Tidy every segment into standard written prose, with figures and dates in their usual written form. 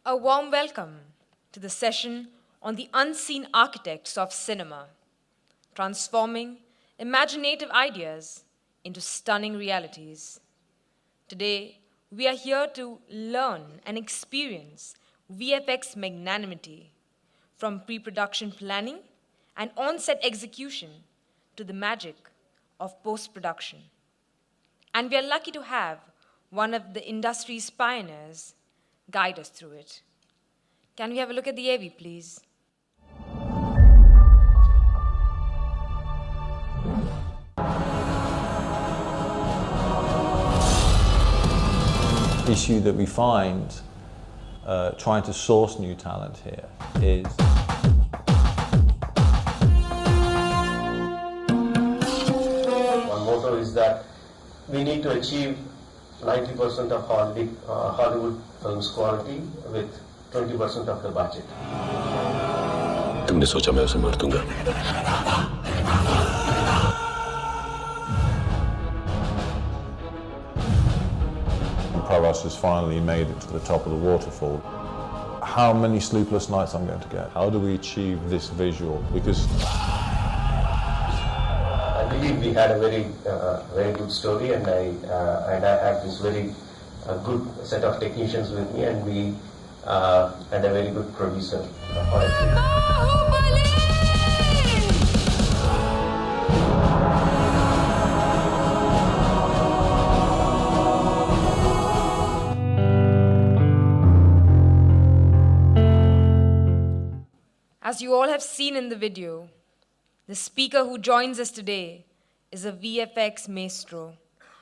A warm welcome to the session on the unseen architects of cinema, transforming imaginative ideas into stunning realities. Today, we are here to learn and experience VFX magnanimity, from pre-production planning and on-set execution to the magic of post-production. And we are lucky to have one of the industry's pioneers guide us through it. Can we have a look at the AV, please? Issue that we find trying to source new talent here is one motto is that we need to achieve 90% of Hollywood films quality with 20% of the budget. तुमने सोचा मैं उसे मार दूंगा? Paras has finally made it to the top of the waterfall. How many sleepless nights I'm going to get? How do we achieve this visual? Because I believe we had a very good story, and I had this very good set of technicians with me, and we had a very good producer. As you all have seen in the video, the speaker who joins us today is a VFX maestro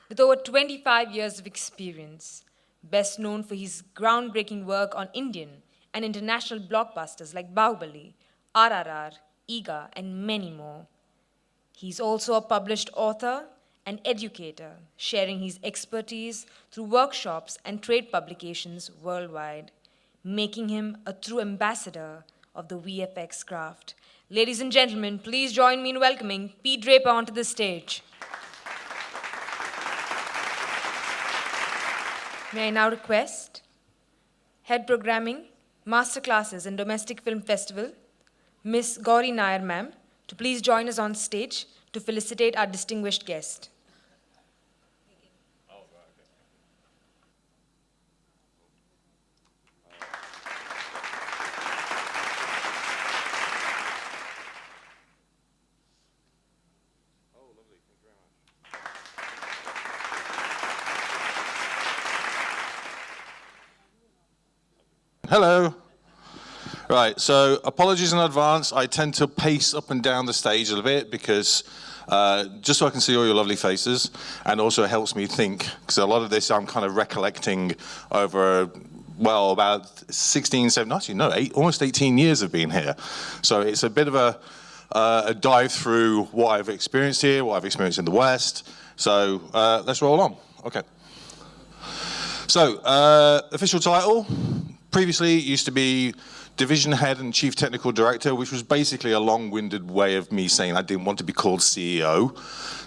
with over 25 years of experience, best known for his groundbreaking work on Indian and international blockbusters like Baahubali, RRR, IGA, and many more. He's also a published author and educator, sharing his expertise through workshops and trade publications worldwide, making him a true ambassador of the VFX craft. Ladies and gentlemen, please join me in welcoming Peter Draper onto the stage. May I now request Head Programming, Masterclasses and Domestic Film Festival, Miss Gauri Nair ma'am, to please join us on stage to felicitate our distinguished guest. Hello. Right, so apologies in advance. I tend to pace up and down the stage a little bit because just so I can see all your lovely faces, and also it helps me think, because a lot of this I'm kind of recollecting over, well, about 16, 17, actually no, almost 18 years of being here. So it's a bit of a dive through what I've experienced here, what I've experienced in the West. So let's roll on. Okay. So official title. Previously, it used to be Division Head and Chief Technical Director, which was basically a long-winded way of me saying I didn't want to be called CEO.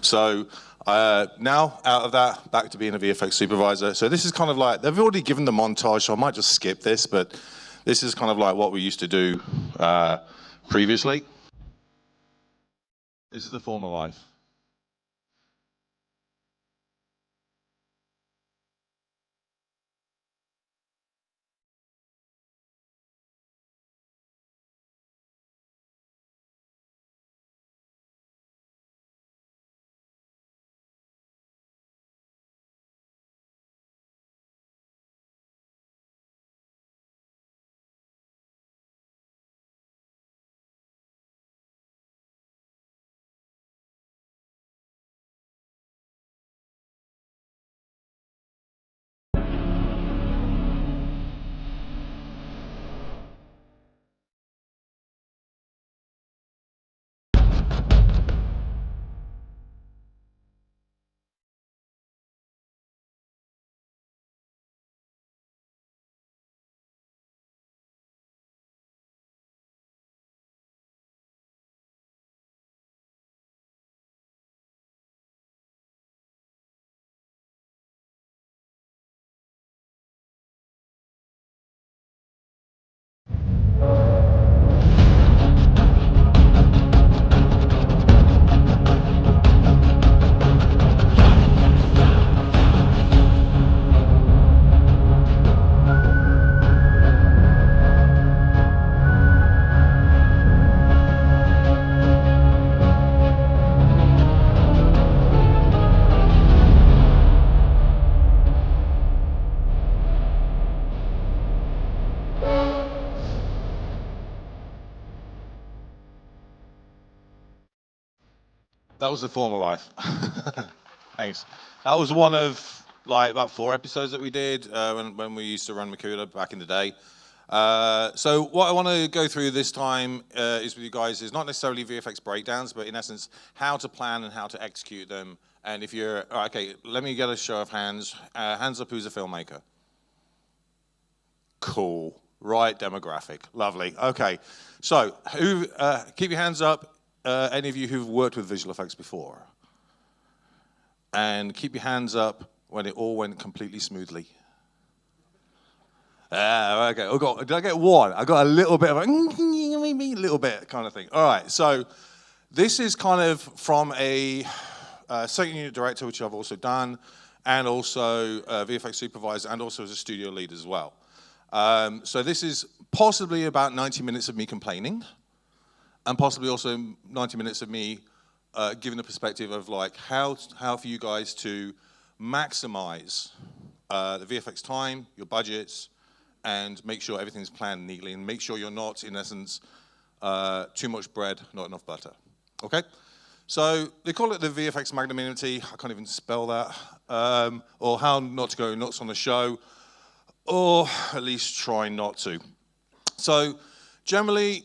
So now, out of that, back to being a VFX supervisor. So this is kind of like, they've already given the montage, so I might just skip this, but this is kind of like what we used to do previously. This is the former life. That was the former life. Thanks. That was one of like about 4 episodes that we did when we used to run Makuda back in the day. So what I want to go through this time is with you guys is not necessarily VFX breakdowns, but in essence, how to plan and how to execute them. And if you're, okay, let me get a show of hands. Hands up, who's a filmmaker? Cool. Right demographic. Lovely. Okay. So who? Keep your hands up. Any of you who've worked with visual effects before? And keep your hands up when it all went completely smoothly. Okay. Did I get one? I got a little bit of a little bit kind of thing. All right. So this is kind of from a second unit director, which I've also done, and also VFX supervisor, and also as a studio lead as well. So this is possibly about 90 minutes of me complaining, and possibly also 90 minutes of me giving the perspective of like how for you guys to maximize the VFX time, your budgets, and make sure everything's planned neatly, and make sure you're not, in essence, too much bread, not enough butter. Okay? So they call it the VFX Magnanimity. I can't even spell that. Or how not to go nuts on the show, or at least try not to. So generally,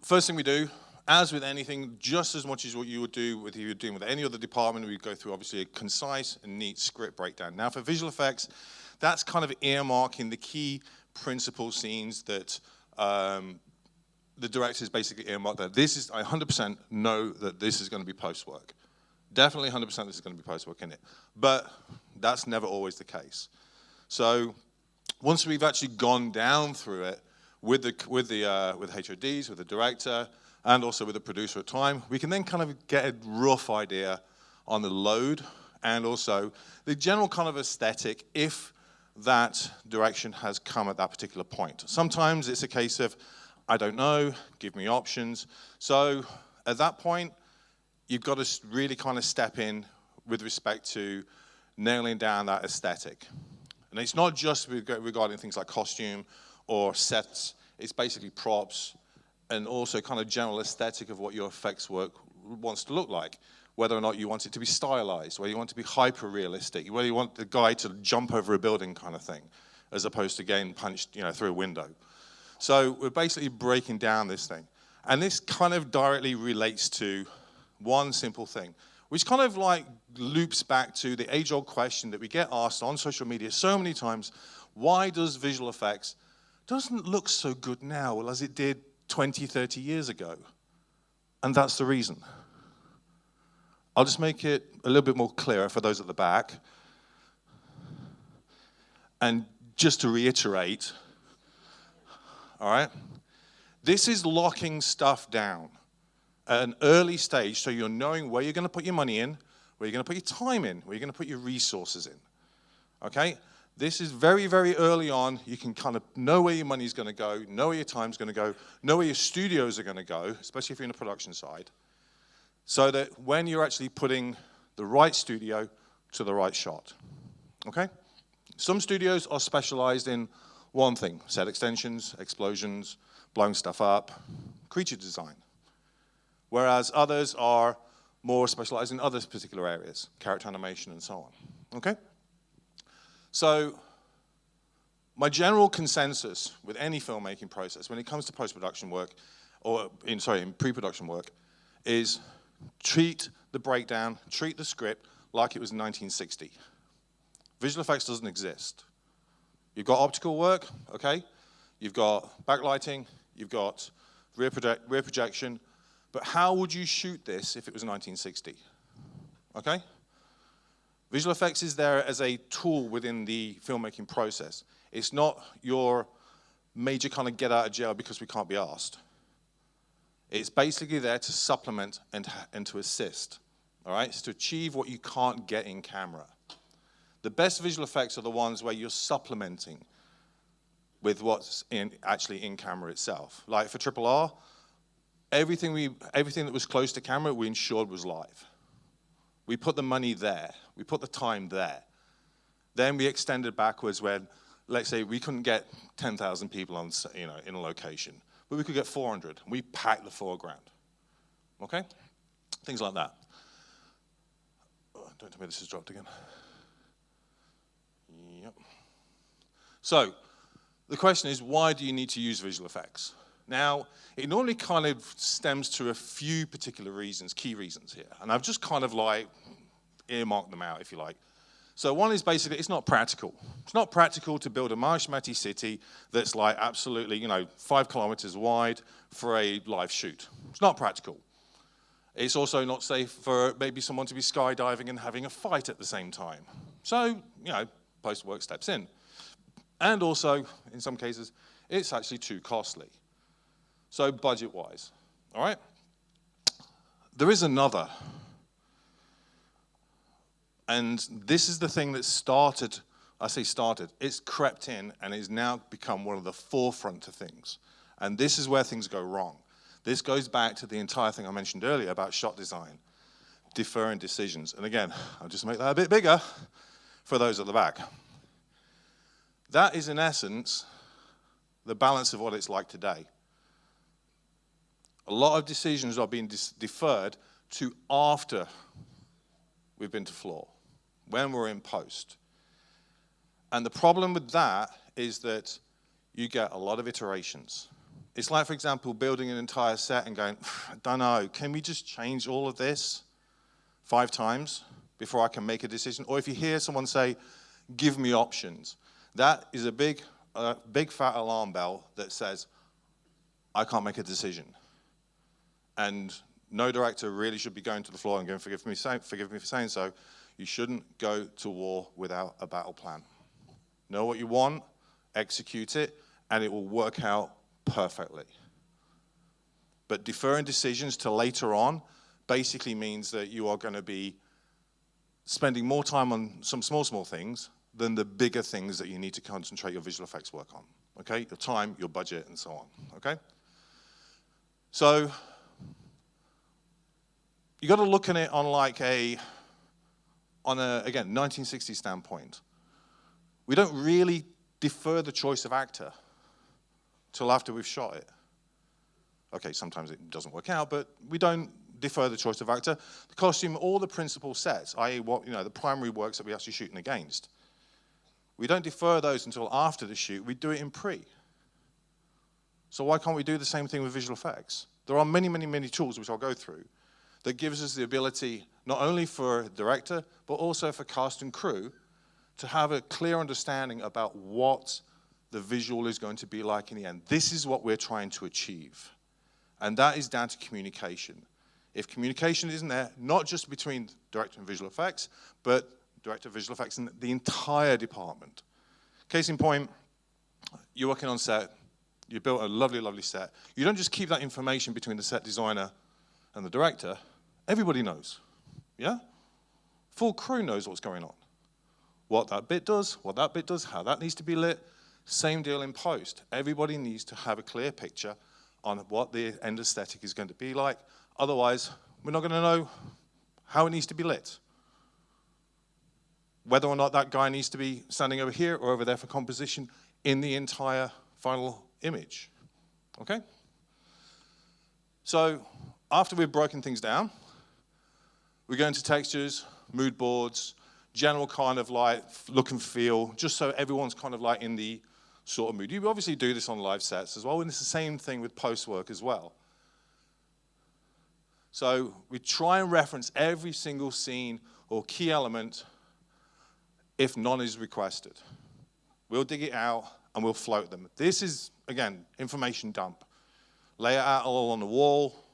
first thing we do, as with anything, just as much as what you would do if you were doing with any other department, we go through obviously a concise and neat script breakdown. Now for visual effects, that's kind of earmarking the key principal scenes that the director's basically earmarked that this is, I 100% know that this is going to be post-work. Definitely 100% this is going to be post-work in it. But that's never always the case. So once we've actually gone down through it with HODs, with the director, and also with the producer at time, we can then kind of get a rough idea on the load and also the general kind of aesthetic if that direction has come at that particular point. Sometimes it's a case of, I don't know, give me options. So at that point, you've got to really kind of step in with respect to nailing down that aesthetic. And it's not just regarding things like costume or sets, it's basically props and also kind of general aesthetic of what your effects work wants to look like. Whether or not you want it to be stylized, whether you want it to be hyper-realistic, whether you want the guy to jump over a building kind of thing, as opposed to getting punched, through a window. So we're basically breaking down this thing. And this kind of directly relates to one simple thing, which kind of like loops back to the age-old question that we get asked on social media so many times: why does visual effects doesn't look so good now as it did 20, 30 years ago? And that's the reason. I'll just make it a little bit more clearer for those at the back. And just to reiterate, all right, this is locking stuff down at an early stage so you're knowing where you're going to put your money in, where you're going to put your time in, where you're going to put your resources in, okay? This is very, very early on. You can kind of know where your money's going to go, know where your time's going to go, know where your studios are going to go, especially if you're in the production side, so that when you're actually putting the right studio to the right shot, okay? Some studios are specialized in one thing: set extensions, explosions, blowing stuff up, creature design. Whereas others are more specialized in other particular areas, character animation and so on, okay? So my general consensus with any filmmaking process when it comes to post-production work, or in pre-production work, is treat the breakdown, treat the script like it was 1960. Visual effects doesn't exist. You've got optical work, okay? You've got backlighting, you've got rear projection, but how would you shoot this if it was 1960? Okay? Visual effects is there as a tool within the filmmaking process. It's not your major kind of get out of jail because we can't be asked. It's basically there to supplement and to assist, all right? It's to achieve what you can't get in camera. The best visual effects are the ones where you're supplementing with what's actually in camera itself. Like for RRR, everything that was close to camera, we ensured was live. We put the money there. We put the time there. Then we extended backwards when, let's say, we couldn't get 10,000 people on, in a location, but we could get 400. We packed the foreground. Okay? Things like that. don't tell me this has dropped again. Yep. So, the question is, why do you need to use visual effects? Now, it normally kind of stems to a few particular reasons, key reasons here. And I've just kind of like earmarked them out, if you like. So one is basically, it's not practical. It's not practical to build a Maestro city that's like absolutely, 5 kilometers wide for a live shoot. It's not practical. It's also not safe for maybe someone to be skydiving and having a fight at the same time. So, post-work steps in. And also, in some cases, it's actually too costly. So budget-wise, all right? There is another. And this is the thing that started, I say started, it's crept in and has now become one of the forefront of things. And this is where things go wrong. This goes back to the entire thing I mentioned earlier about shot design, deferring decisions. And again, I'll just make that a bit bigger for those at the back. That is, in essence, the balance of what it's like today. A lot of decisions are being deferred to after we've been to floor, when we're in post. And the problem with that is that you get a lot of iterations. It's like, for example, building an entire set and going, I don't know, can we just change all of this 5 times before I can make a decision? Or if you hear someone say, give me options, that is a big fat alarm bell that says, I can't make a decision. And no director really should be going to the floor and going, forgive me for saying so, you shouldn't go to war without a battle plan. Know what you want, execute it, and it will work out perfectly. But deferring decisions to later on basically means that you are going to be spending more time on some small things than the bigger things that you need to concentrate your visual effects work on. Okay? Your time, your budget, and so on. Okay? So you got to look at it on again, 1960s standpoint. We don't really defer the choice of actor till after we've shot it. Okay, sometimes it doesn't work out, but we don't defer the choice of actor. The costume, all the principal sets, i.e. the primary works that we're actually shooting against. We don't defer those until after the shoot. We do it in pre. So why can't we do the same thing with visual effects? There are many tools, which I'll go through, that gives us the ability, not only for director, but also for cast and crew, to have a clear understanding about what the visual is going to be like in the end. This is what we're trying to achieve. And that is down to communication. If communication isn't there, not just between director and visual effects, but director of visual effects and the entire department. Case in point, you're working on set, you built a lovely set. You don't just keep that information between the set designer and the director. Everybody knows, yeah? Full crew knows what's going on. What that bit does, how that needs to be lit. Same deal in post. Everybody needs to have a clear picture on what the end aesthetic is going to be like. Otherwise, we're not going to know how it needs to be lit. Whether or not that guy needs to be standing over here or over there for composition in the entire final image. Okay? So, after we've broken things down, we go into textures, mood boards, general kind of like look and feel, just so everyone's kind of like in the sort of mood. You obviously do this on live sets as well, and it's the same thing with post-work as well. So we try and reference every single scene or key element if none is requested. We'll dig it out and we'll float them. This is, again, information dump. Lay it out all on the wall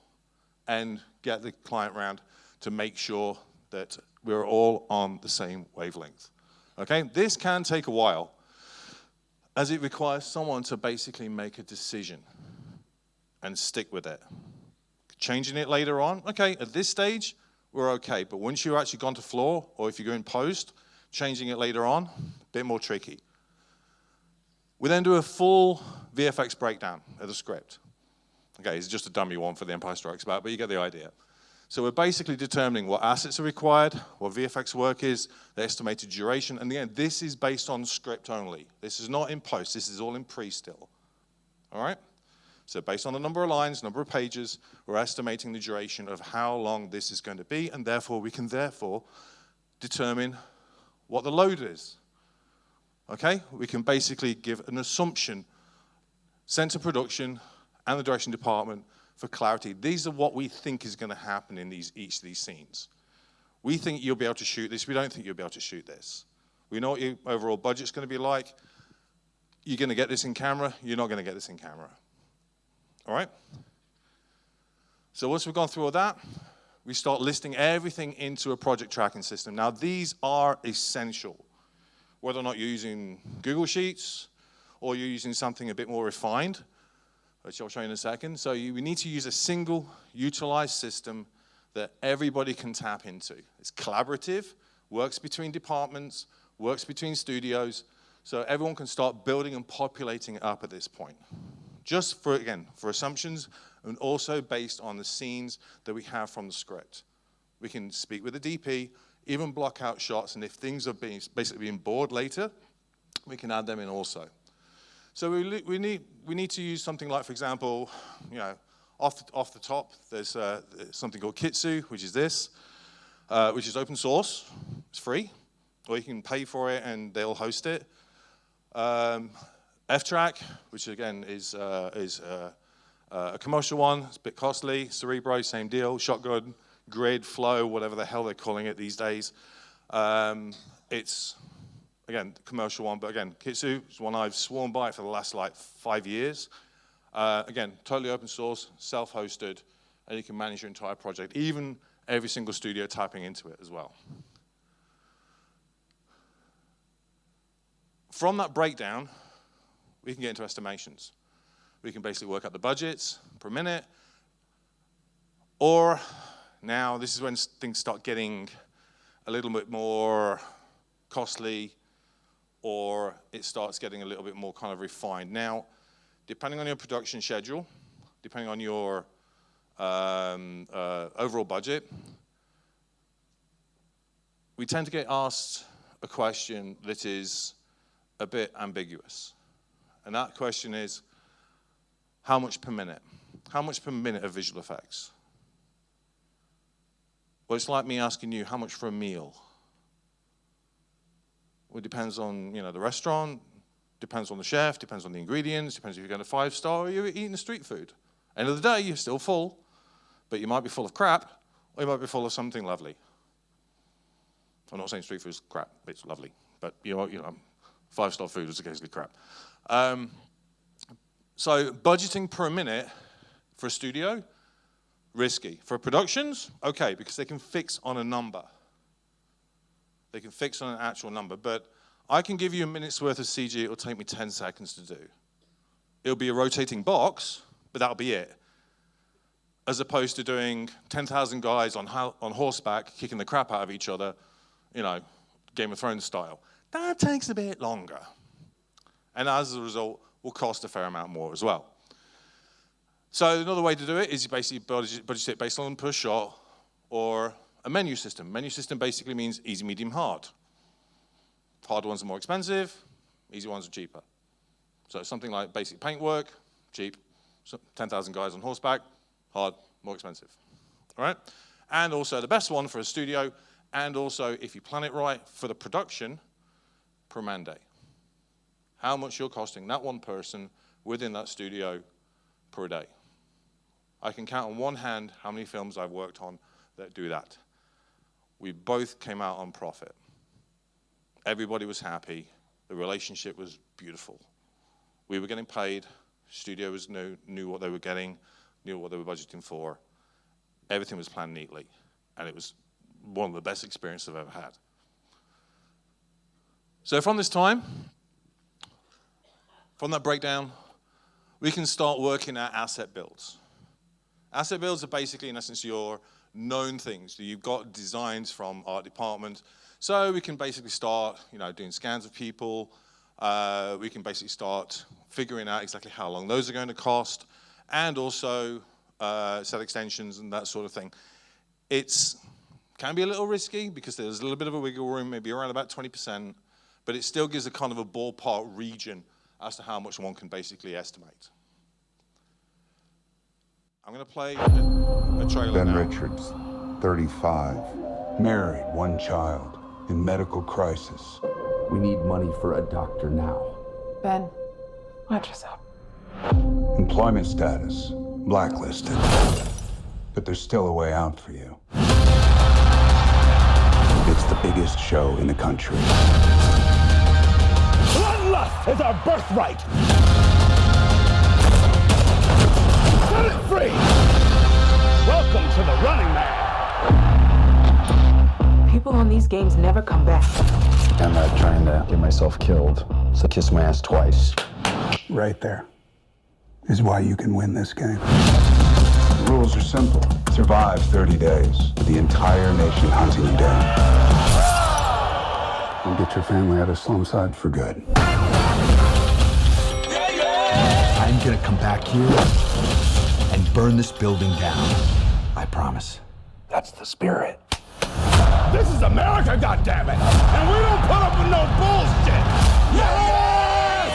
and get the client round to make sure that we're all on the same wavelength. Okay? This can take a while, as it requires someone to basically make a decision and stick with it. Changing it later on, okay, at this stage, we're okay. But once you've actually gone to floor, or if you go in post, changing it later on, a bit more tricky. We then do a full VFX breakdown of the script. Okay, it's just a dummy one for The Empire Strikes Back, but you get the idea. So we're basically determining what assets are required, what VFX work is, the estimated duration, and again, this is based on script only. This is not in post, this is all in pre still. All right? So based on the number of lines, number of pages, we're estimating the duration of how long this is going to be, and therefore we can determine what the load is. Okay? We can basically give an assumption, center production and the direction department for clarity. These are what we think is going to happen in each of these scenes. We think you'll be able to shoot this. We don't think you'll be able to shoot this. We know what your overall budget's going to be like. You're going to get this in camera. You're not going to get this in camera. All right? So once we've gone through all that, we start listing everything into a project tracking system. Now, these are essential. Whether or not you're using Google Sheets or you're using something a bit more refined, which I'll show you in a second. So we need to use a single utilized system that everybody can tap into. It's collaborative, works between departments, works between studios, so everyone can start building and populating it up at this point. Just for, again, for assumptions and also based on the scenes that we have from the script. We can speak with the DP, even block out shots, and if things are basically being bored later, we can add them in also. So we need to use something like, for example, off the top, there's something called Kitsu, which is this, which is open source. It's free, or you can pay for it and they'll host it. F-Track, which again is a commercial one. It's a bit costly. Cerebro, same deal. Shotgun, Grid, Flow, whatever the hell they're calling it these days. It's, again, commercial one, but again, Kitsu is one I've sworn by for the last, 5 years. Again, totally open source, self-hosted, and you can manage your entire project, even every single studio tapping into it as well. From that breakdown, we can get into estimations. We can basically work out the budgets per minute, or now this is when things start getting a little bit more costly, or it starts getting a little bit more kind of refined. Now, depending on your production schedule, depending on your overall budget, we tend to get asked a question that is a bit ambiguous. And that question is, how much per minute? How much per minute of visual effects? Well, it's like me asking you, how much for a meal? Well, it depends on, the restaurant, depends on the chef, depends on the ingredients, depends if you're going to 5-star or you're eating street food. End of the day, you're still full, but you might be full of crap, or you might be full of something lovely. I'm not saying street food's crap, it's lovely, but 5-star food is occasionally crap. So budgeting per minute for a studio, risky. For productions, okay, because they can fix on a number. They can fix on an actual number, but I can give you a minute's worth of CG, it'll take me 10 seconds to do. It'll be a rotating box, but that'll be it. As opposed to doing 10,000 guys on horseback kicking the crap out of each other, Game of Thrones style. That takes a bit longer. And as a result, will cost a fair amount more as well. So another way to do it is you basically budget it based on per shot or a menu system. Menu system basically means easy, medium, hard. Hard ones are more expensive, easy ones are cheaper. So something like basic paint work, cheap. 10,000 guys on horseback, hard, more expensive. All right? And also the best one for a studio, and also if you plan it right for the production, per man day. How much you're costing that one person within that studio per day. I can count on one hand how many films I've worked on that do that. We both came out on profit. Everybody was happy. The relationship was beautiful. We were getting paid. Studio knew what they were getting, knew what they were budgeting for. Everything was planned neatly. And it was one of the best experiences I've ever had. So from this time, from that breakdown, we can start working at asset builds. Asset builds are basically, in essence, your known things. You've got designs from art department. So we can basically start, doing scans of people. We can basically start figuring out exactly how long those are going to cost, and also set extensions and that sort of thing. It can be a little risky because there's a little bit of a wiggle room, maybe around about 20%, but it still gives a kind of a ballpark region as to how much one can basically estimate. I'm going to play a trailer Ben now. Richards, 35, married, one child. in medical crisis. We need money for a doctor now. Ben, watch yourself. Employment status, blacklisted. But there's still a way out for you. It's the biggest show in the country. Bloodlust is our birthright! Set it free! Welcome to the Running Man! People on these games never come back. I'm not trying to get myself killed, so kiss my ass twice. Right there is why you can win this game. The rules are simple. Survive 30 days. The entire nation hunting you down. And get your family out of Slumside for good. I'm gonna come back here and burn this building down. I promise. That's the spirit. This is America, goddammit! And we don't put up with no bullshit! Yes!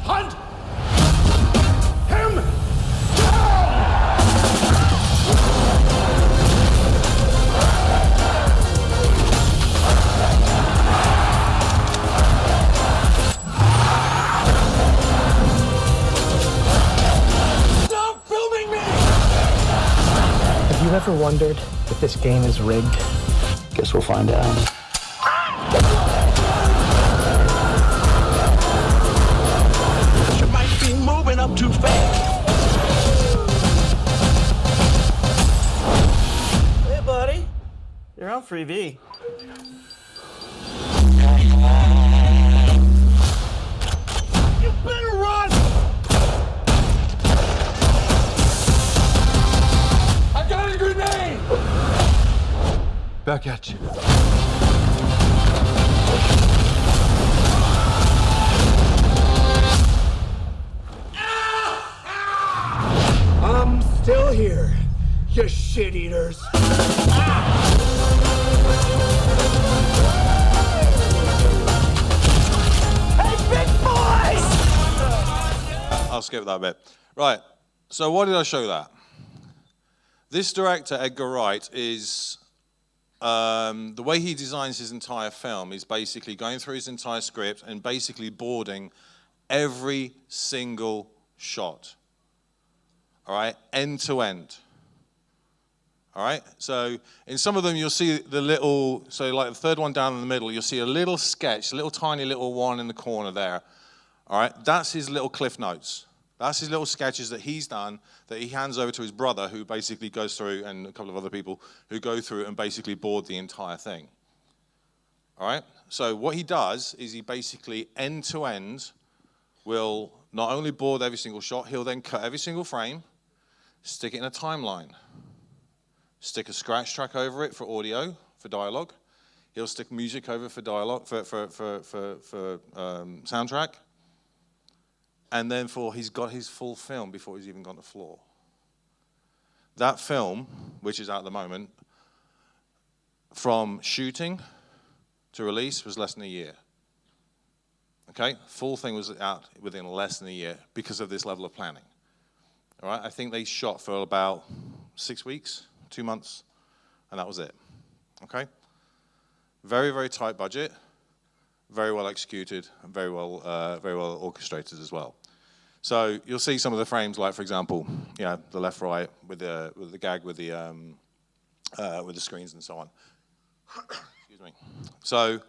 Hunt him down! Stop filming me! Have you ever wondered if this game is rigged? Guess we'll find out. You might be moving up too fast. Hey, buddy. You're on Freebie. You better run! I got a grenade! Back at you. I'm still here, you shit eaters. Hey, big boys! I'll skip that bit. Right, so why did I show that? This director, Edgar Wright, is, the way he designs his entire film is basically going through his entire script and basically boarding every single shot. All right, end to end. All right, so in some of them you'll see the little, so like the third one down in the middle, you'll see a little sketch, a little tiny little one in the corner there. All right, that's his little cliff notes. That's his little sketches that he's done that he hands over to his brother, who basically goes through, and a couple of other people who go through and basically board the entire thing. All right, so what he does is he basically end to end will not only board every single shot, he'll then cut every single frame, stick it in a timeline, stick a scratch track over it for audio, for dialogue. He'll stick music over for dialogue, for soundtrack. And then he's got his full film before he's even gone to floor. That film, which is out at the moment, from shooting to release was less than a year. Okay, full thing was out within less than a year because of this level of planning. All right, I think they shot for about 6 weeks, 2 months, and that was it. Okay, very, very tight budget, very well executed, and very well orchestrated as well. So you'll see some of the frames, like for example, the left, right with the gag with the screens and so on. Excuse me. So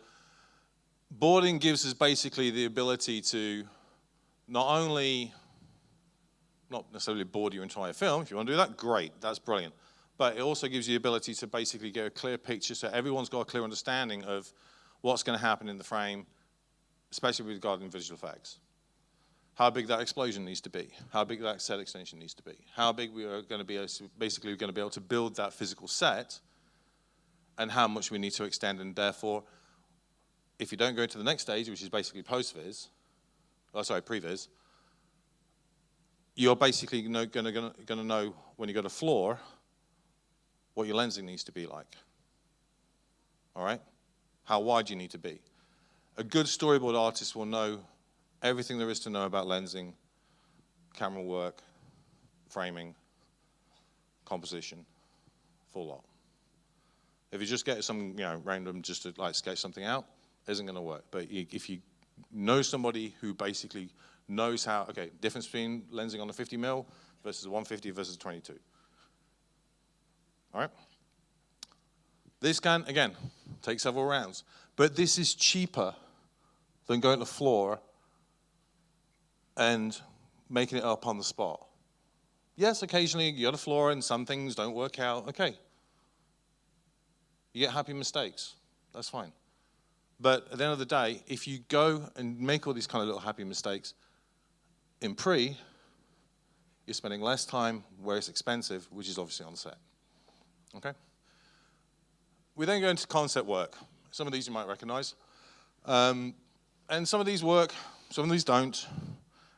boarding gives us basically the ability to not necessarily board your entire film. If you want to do that, great, that's brilliant. But it also gives you the ability to basically get a clear picture so everyone's got a clear understanding of what's going to happen in the frame, especially regarding visual effects. How big that explosion needs to be, how big that set extension needs to be, how big we are going to be able to build that physical set, and how much we need to extend. And therefore, if you don't go to the next stage, which is basically previs, you're basically going to know when you go to floor what your lensing needs to be like. All right? How wide you need to be. A good storyboard artist will know everything there is to know about lensing, camera work, framing, composition, full lot. If you just get some, random just to like sketch something out, it isn't going to work. But if you know somebody who basically knows how, okay, difference between lensing on a 50mm versus a 150 versus 22. All right? This can, again, take several rounds. But this is cheaper than going to the floor and making it up on the spot. Yes, occasionally you go to the floor and some things don't work out. Okay. You get happy mistakes. That's fine. But at the end of the day, if you go and make all these kind of little happy mistakes in pre, you're spending less time where it's expensive, which is obviously on set. Okay? We then go into concept work. Some of these you might recognize. And some of these work, some of these don't.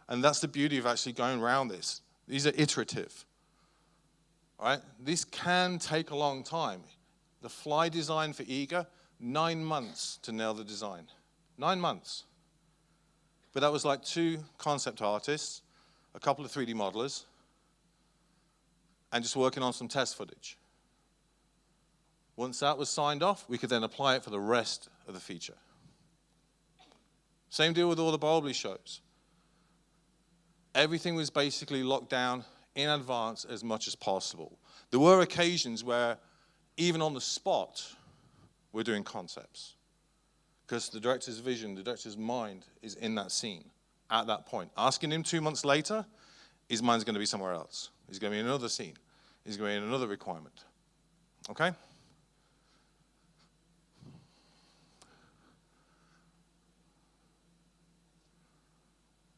And that's the beauty of actually going around this. These are iterative. All right? This can take a long time. The fly design for Eager, 9 months to nail the design. 9 months. But that was like 2 concept artists, a couple of 3D modelers, and just working on some test footage. Once that was signed off, we could then apply it for the rest of the feature. Same deal with all the Baahubali shows. Everything was basically locked down in advance as much as possible. There were occasions where, even on the spot, we're doing concepts. Because the director's vision, the director's mind is in that scene at that point. Asking him 2 months later, his mind's going to be somewhere else. He's going to be in another scene. He's going to be in another requirement. Okay?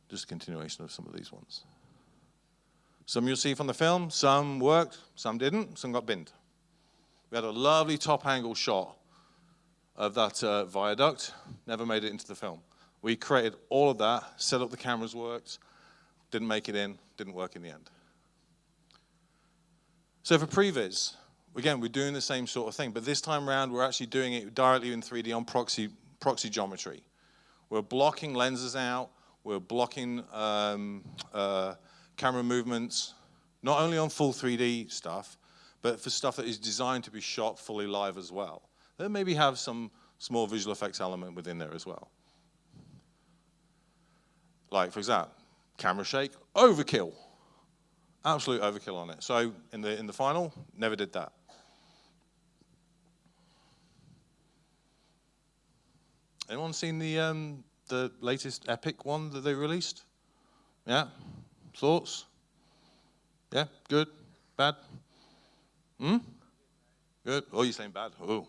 Just a continuation of some of these ones. Some you'll see from the film, some worked, some didn't, some got binned. We had a lovely top angle shot of that viaduct, never made it into the film. We created all of that, set up the cameras worked, didn't make it in, didn't work in the end. So for previs, again, we're doing the same sort of thing, but this time around we're actually doing it directly in 3D on proxy geometry. We're blocking lenses out, we're blocking camera movements, not only on full 3D stuff, but for stuff that is designed to be shot fully live as well. Then maybe have some small visual effects element within there as well. Like, for example, camera shake, overkill. Absolute overkill on it. So in the final, never did that. Anyone seen the latest Epic one that they released? Yeah? Thoughts? Yeah? Good? Bad? Good? Oh, you're saying bad? Oh.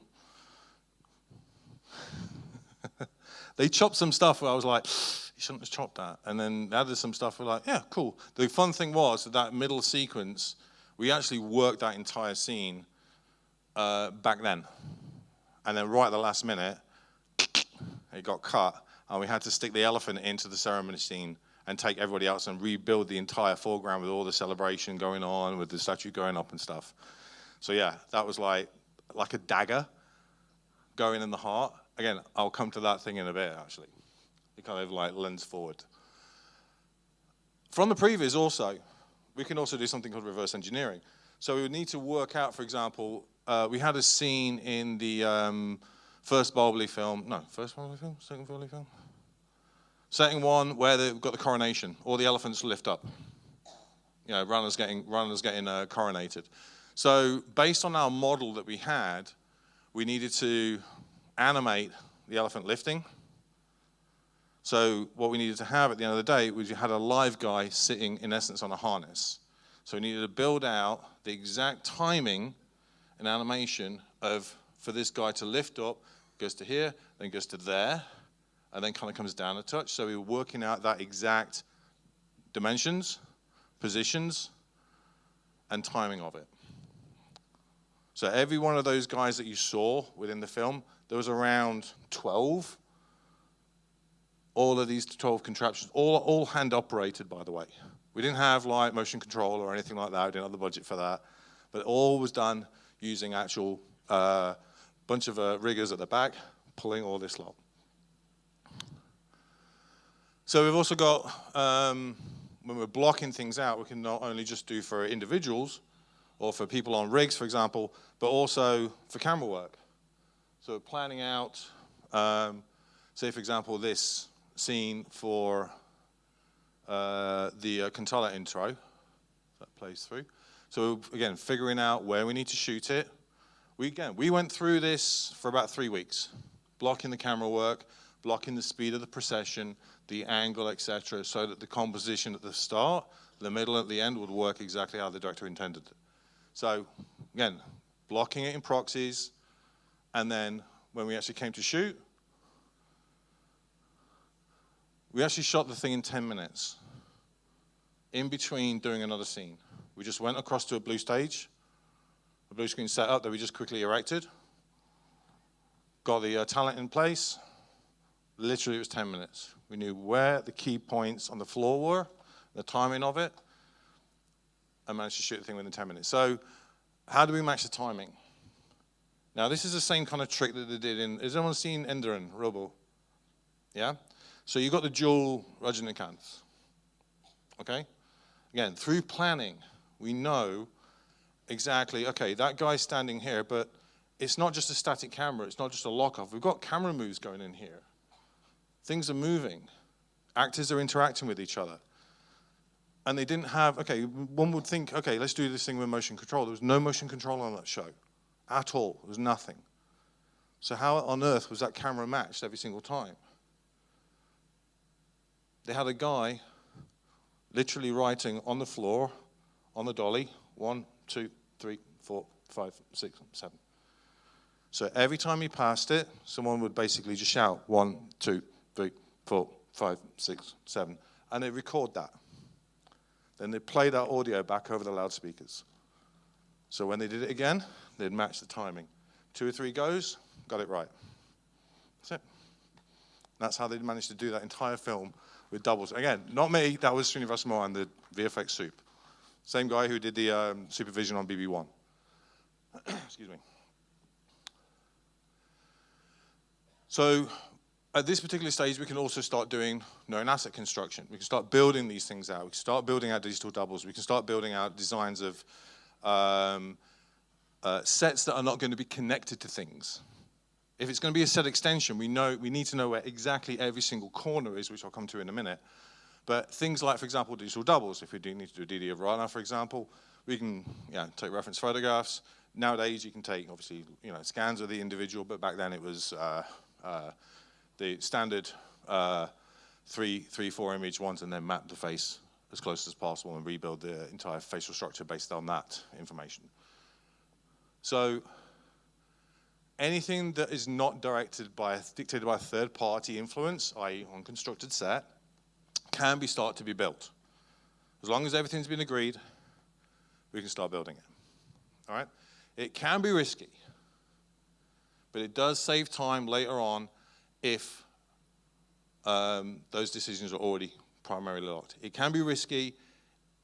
They chopped some stuff where I was like, you shouldn't have chopped that. And then added some stuff where like, yeah, cool. The fun thing was that middle sequence, we actually worked that entire scene back then. And then right at the last minute, it got cut. And we had to stick the elephant into the ceremony scene and take everybody else and rebuild the entire foreground with all the celebration going on, with the statue going up and stuff. So yeah, that was like a dagger going in the heart. Again, I'll come to that thing in a bit, actually. It kind of like lends forward. From the previs also, we can also do something called reverse engineering. So we would need to work out, for example, we had a scene in the first Baahubali film, no, first Baahubali film, second Baahubali film? Second one where they've got the coronation, all the elephants lift up. You know, runners getting coronated. So based on our model that we had, we needed to animate the elephant lifting. So what we needed to have at the end of the day was you had a live guy sitting, in essence, on a harness. So we needed to build out the exact timing and animation for this guy to lift up, goes to here, then goes to there, and then kind of comes down a touch. So we were working out that exact dimensions, positions, and timing of it. So every one of those guys that you saw within the film, there was around 12. All of these 12 contraptions, all hand operated, by the way. We didn't have like motion control or anything like that. We didn't have the budget for that. But all was done using actual bunch of riggers at the back, pulling all this lot. So we've also got, when we're blocking things out, we can not only just do for individuals or for people on rigs, for example, but also for camera work. So planning out, say, for example, this scene for the Cantala intro. That plays through. So again, figuring out where we need to shoot it. We went through this for about 3 weeks, blocking the camera work, blocking the speed of the procession, the angle, etc., so that the composition at the start, the middle, and at the end would work exactly how the director intended it. So again, blocking it in proxies, and then when we actually came to shoot, we actually shot the thing in 10 minutes, in between doing another scene. We just went across to a blue stage, a blue screen set up that we just quickly erected, got the talent in place. Literally, it was 10 minutes. We knew where the key points on the floor were, the timing of it, and managed to shoot the thing within 10 minutes. So how do we match the timing? Now, this is the same kind of trick that they did in, has anyone seen Enderon, Robo? Yeah? So you got the dual Rajinikanth, okay? Again, through planning, we know exactly, okay, that guy's standing here, but it's not just a static camera, it's not just a lock-off. We've got camera moves going in here. Things are moving. Actors are interacting with each other. And they didn't have, okay, one would think, okay, let's do this thing with motion control. There was no motion control on that show at all. There was nothing. So how on earth was that camera matched every single time? They had a guy literally writing on the floor, on the dolly, 1, 2, 3, 4, 5, 6, 7. So every time he passed it, someone would basically just shout 1, 2, 3, 4, 5, 6, 7, and they record that. Then they play that audio back over the loudspeakers. So when they did it again, they'd match the timing. 2 or 3 goes, got it right. That's it. That's how they managed to do that entire film with doubles. Again, not me, that was Srinivas Mohan, the VFX soup. Same guy who did the supervision on BB1. Excuse me. So at this particular stage, we can also start doing known asset construction. We can start building these things out. We can start building out digital doubles. We can start building out designs of sets that are not going to be connected to things. If it's going to be a set extension, we need to know where exactly every single corner is, which I'll come to in a minute. But things like, for example, digital doubles. If we do need to do a DD of Rana, for example, we can take reference photographs. Nowadays, you can take, obviously, scans of the individual, but back then it was the standard 3-4 image ones, and then map the face as close as possible and rebuild the entire facial structure based on that information. So anything that is not dictated by a third-party influence, i.e. on constructed set, can start to be built. As long as everything's been agreed, we can start building it. All right? It can be risky, but it does save time later on if those decisions are already primarily locked. It can be risky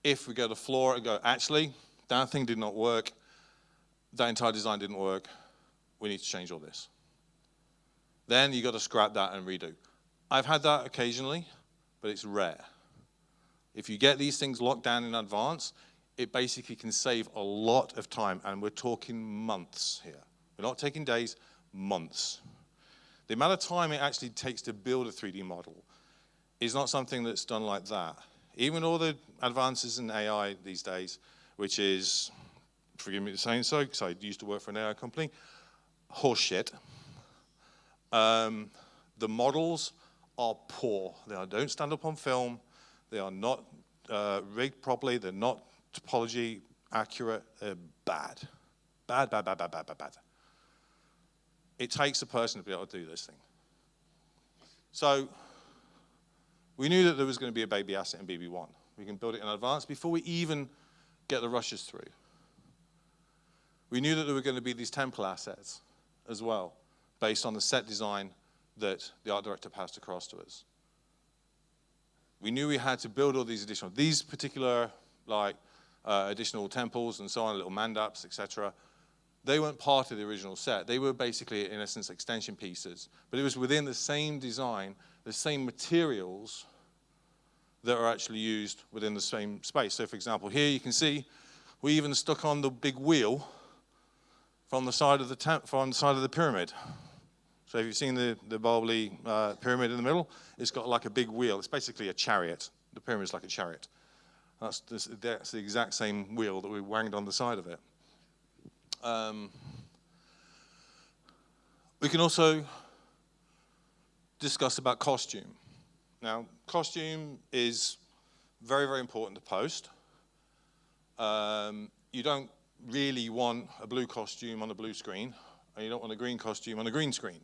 if we go to the floor and go, actually, that thing did not work, that entire design didn't work, we need to change all this. Then you got to scrap that and redo. I've had that occasionally, but it's rare. If you get these things locked down in advance, it basically can save a lot of time, and we're talking months here. We're not taking days, months. The amount of time it actually takes to build a 3D model is not something that's done like that. Even all the advances in AI these days, which is, forgive me for saying so, because I used to work for an AI company, horseshit. The models are poor. They don't stand up on film. They are not rigged properly. They're not topology accurate. They're bad. Bad. It takes a person to be able to do this thing. So we knew that there was going to be a baby asset in BB1. We can build it in advance before we even get the rushes through. We knew that there were going to be these temple assets as well, based on the set design that the art director passed across to us. We knew we had to build all these particular additional temples and so on, little mandaps, etc. They weren't part of the original set. They were basically, in essence, extension pieces. But it was within the same design, the same materials that are actually used within the same space. So, for example, here you can see we even stuck on the big wheel from the side of the pyramid. So if you've seen the Baahubali pyramid in the middle, it's got like a big wheel. It's basically a chariot. The pyramid is like a chariot. That's the exact same wheel that we wanged on the side of it. We can also discuss about costume. Now, costume is very, very important to post. You don't really want a blue costume on a blue screen, and you don't want a green costume on a green screen.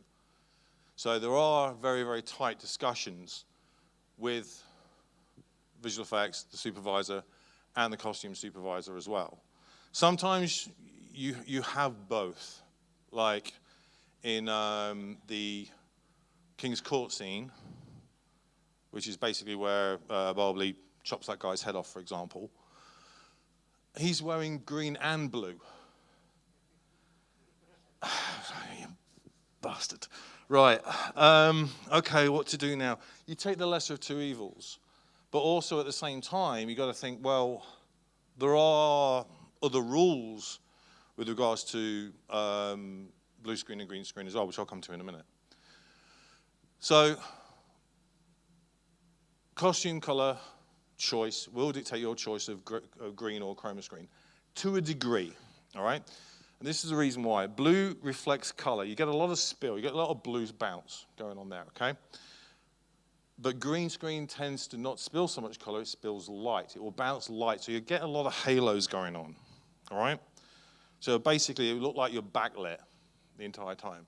So there are very, very tight discussions with visual effects, the supervisor, and the costume supervisor as well. Sometimes you have both, like in the King's Court scene, which is basically where Baahubali chops that guy's head off, for example. He's wearing green and blue. You bastard. Right, okay, what to do now? You take the lesser of two evils, but also at the same time, you got to think, well, there are other rules with regards to blue screen and green screen as well, which I'll come to in a minute. So, costume color choice will dictate your choice of green or chroma screen to a degree, all right? And this is the reason why. Blue reflects color. You get a lot of spill. You get a lot of blue bounce going on there, okay? But green screen tends to not spill so much color. It spills light. It will bounce light. So you get a lot of halos going on, all right? So basically, it will look like you're backlit the entire time.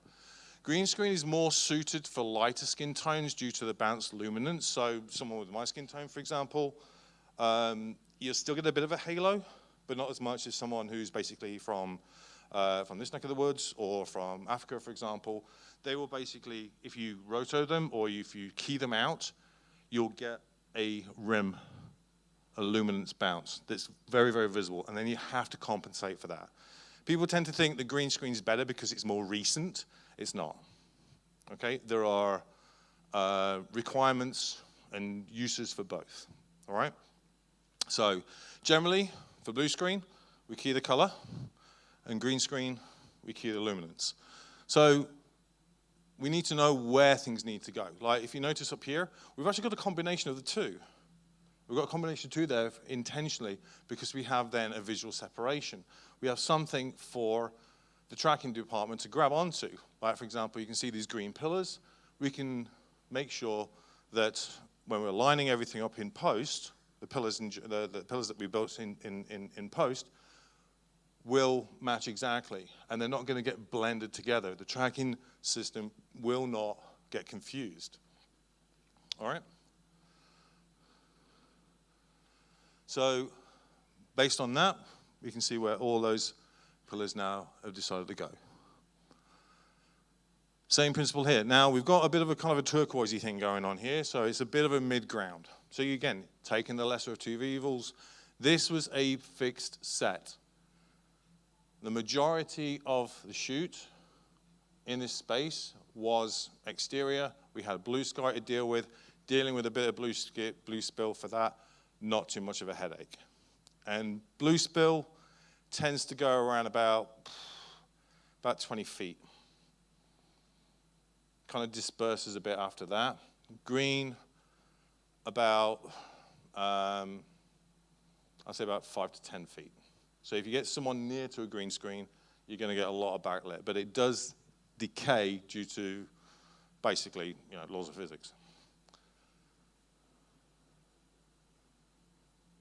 Green screen is more suited for lighter skin tones due to the bounced luminance. So someone with my skin tone, for example, you'll still get a bit of a halo, but not as much as someone who's basically from this neck of the woods or from Africa, for example. They will basically, if you roto them or if you key them out, you'll get a rim, a luminance bounce that's very, very visible, and then you have to compensate for that. People tend to think the green screen is better because it's more recent. It's not, okay? There are requirements and uses for both, all right? So generally, for blue screen, we key the color, and green screen, we key the luminance. So we need to know where things need to go. Like if you notice up here, we've actually got a combination of the two. We've got a combination of two there intentionally because we have then a visual separation. We have something for the tracking department to grab onto. Like for example, you can see these green pillars. We can make sure that when we're lining everything up in post, the pillars that we built in post will match exactly, and they're not going to get blended together. The tracking system will not get confused. All right? So based on that, we can see where all those pillars now have decided to go. Same principle here. Now we've got a bit of a kind of a turquoisey thing going on here, so it's a bit of a mid-ground. So you, again, taking the lesser of two evils, this was a fixed set. The majority of the shoot in this space was exterior. We had blue sky to deal with, dealing with a bit of blue spill for that, not too much of a headache. And blue spill tends to go around about 20 feet. Kind of disperses a bit after that. Green, about, I'd say about 5 to 10 feet. So if you get someone near to a green screen, you're going to get a lot of backlit. But it does decay due to basically, laws of physics.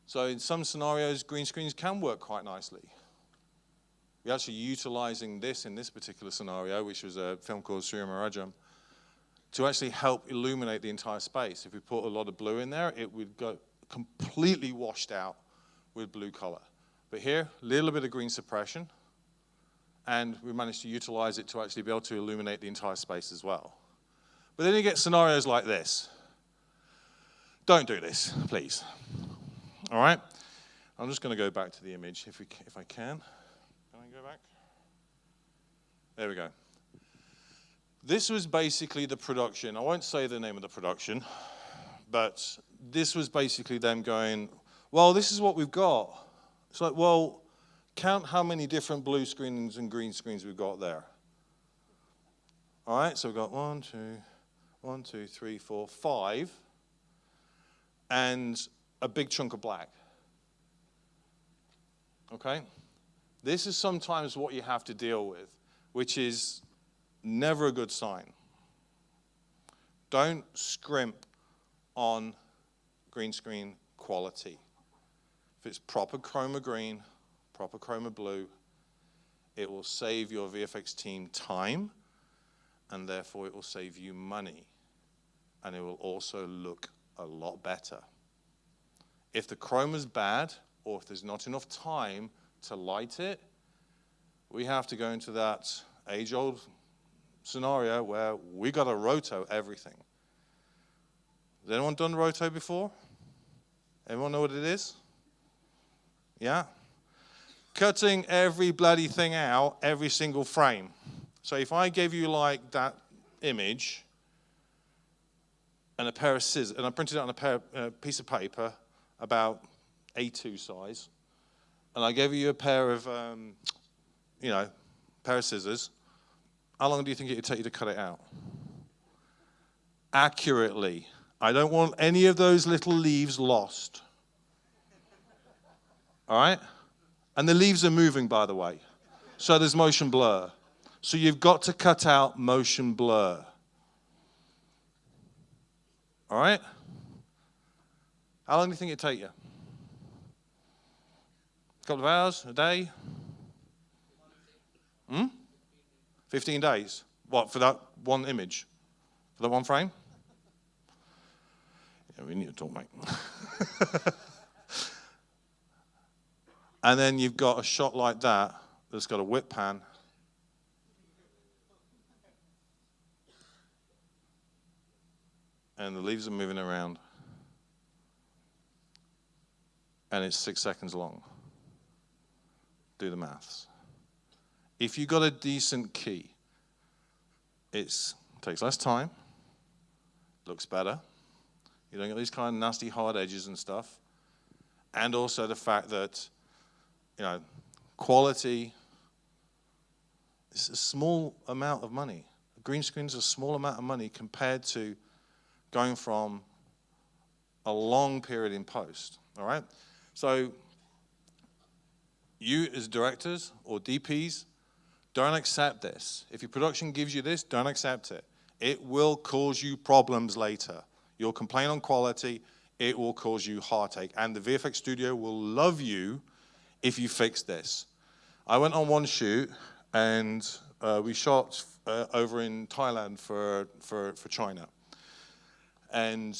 So in some scenarios, green screens can work quite nicely. We're actually utilizing this in this particular scenario, which was a film called Ceremonies, to actually help illuminate the entire space. If we put a lot of blue in there, it would go completely washed out with blue color. But here, a little bit of green suppression, and we managed to utilize it to actually be able to illuminate the entire space as well. But then you get scenarios like this. Don't do this, please. All right? I'm just going to go back to the image if I can. Can I go back? There we go. This was basically the production. I won't say the name of the production, but this was basically them going, well, this is what we've got. It's like, well, count how many different blue screens and green screens we've got there. All right, so we've got 1, 2, 3, 4, 5, and a big chunk of black. Okay? This is sometimes what you have to deal with, which is never a good sign. Don't scrimp on green screen quality. If it's proper chroma green, proper chroma blue, it will save your VFX team time, and therefore it will save you money. And it will also look a lot better. If the chroma's bad, or if there's not enough time to light it, we have to go into that age-old scenario where we got to roto everything. Has anyone done roto before? Everyone know what it is? Yeah? Cutting every bloody thing out, every single frame. So if I gave you like that image and a pair of scissors, and I printed it on a piece of paper about A2 size, and I gave you a pair of, pair of scissors, how long do you think it would take you to cut it out? Accurately. I don't want any of those little leaves lost. All right? And the leaves are moving, by the way. So there's motion blur. So you've got to cut out motion blur. All right? How long do you think it'd take you? A couple of hours? A day? 15 days. What, for that one image? For that one frame? Yeah, we need to talk, mate. And then you've got a shot like that that's got a whip pan. And the leaves are moving around. And it's 6 seconds long. Do the maths. If you got a decent key, it takes less time, looks better. You don't get these kind of nasty hard edges and stuff. And also the fact that, quality is a small amount of money. A green screen is a small amount of money compared to going from a long period in post, all right? So you as directors or DPs, don't accept this. If your production gives you this, don't accept it. It will cause you problems later. You'll complain on quality, it will cause you heartache. And the VFX studio will love you if you fix this. I went on one shoot and we shot over in Thailand for China. And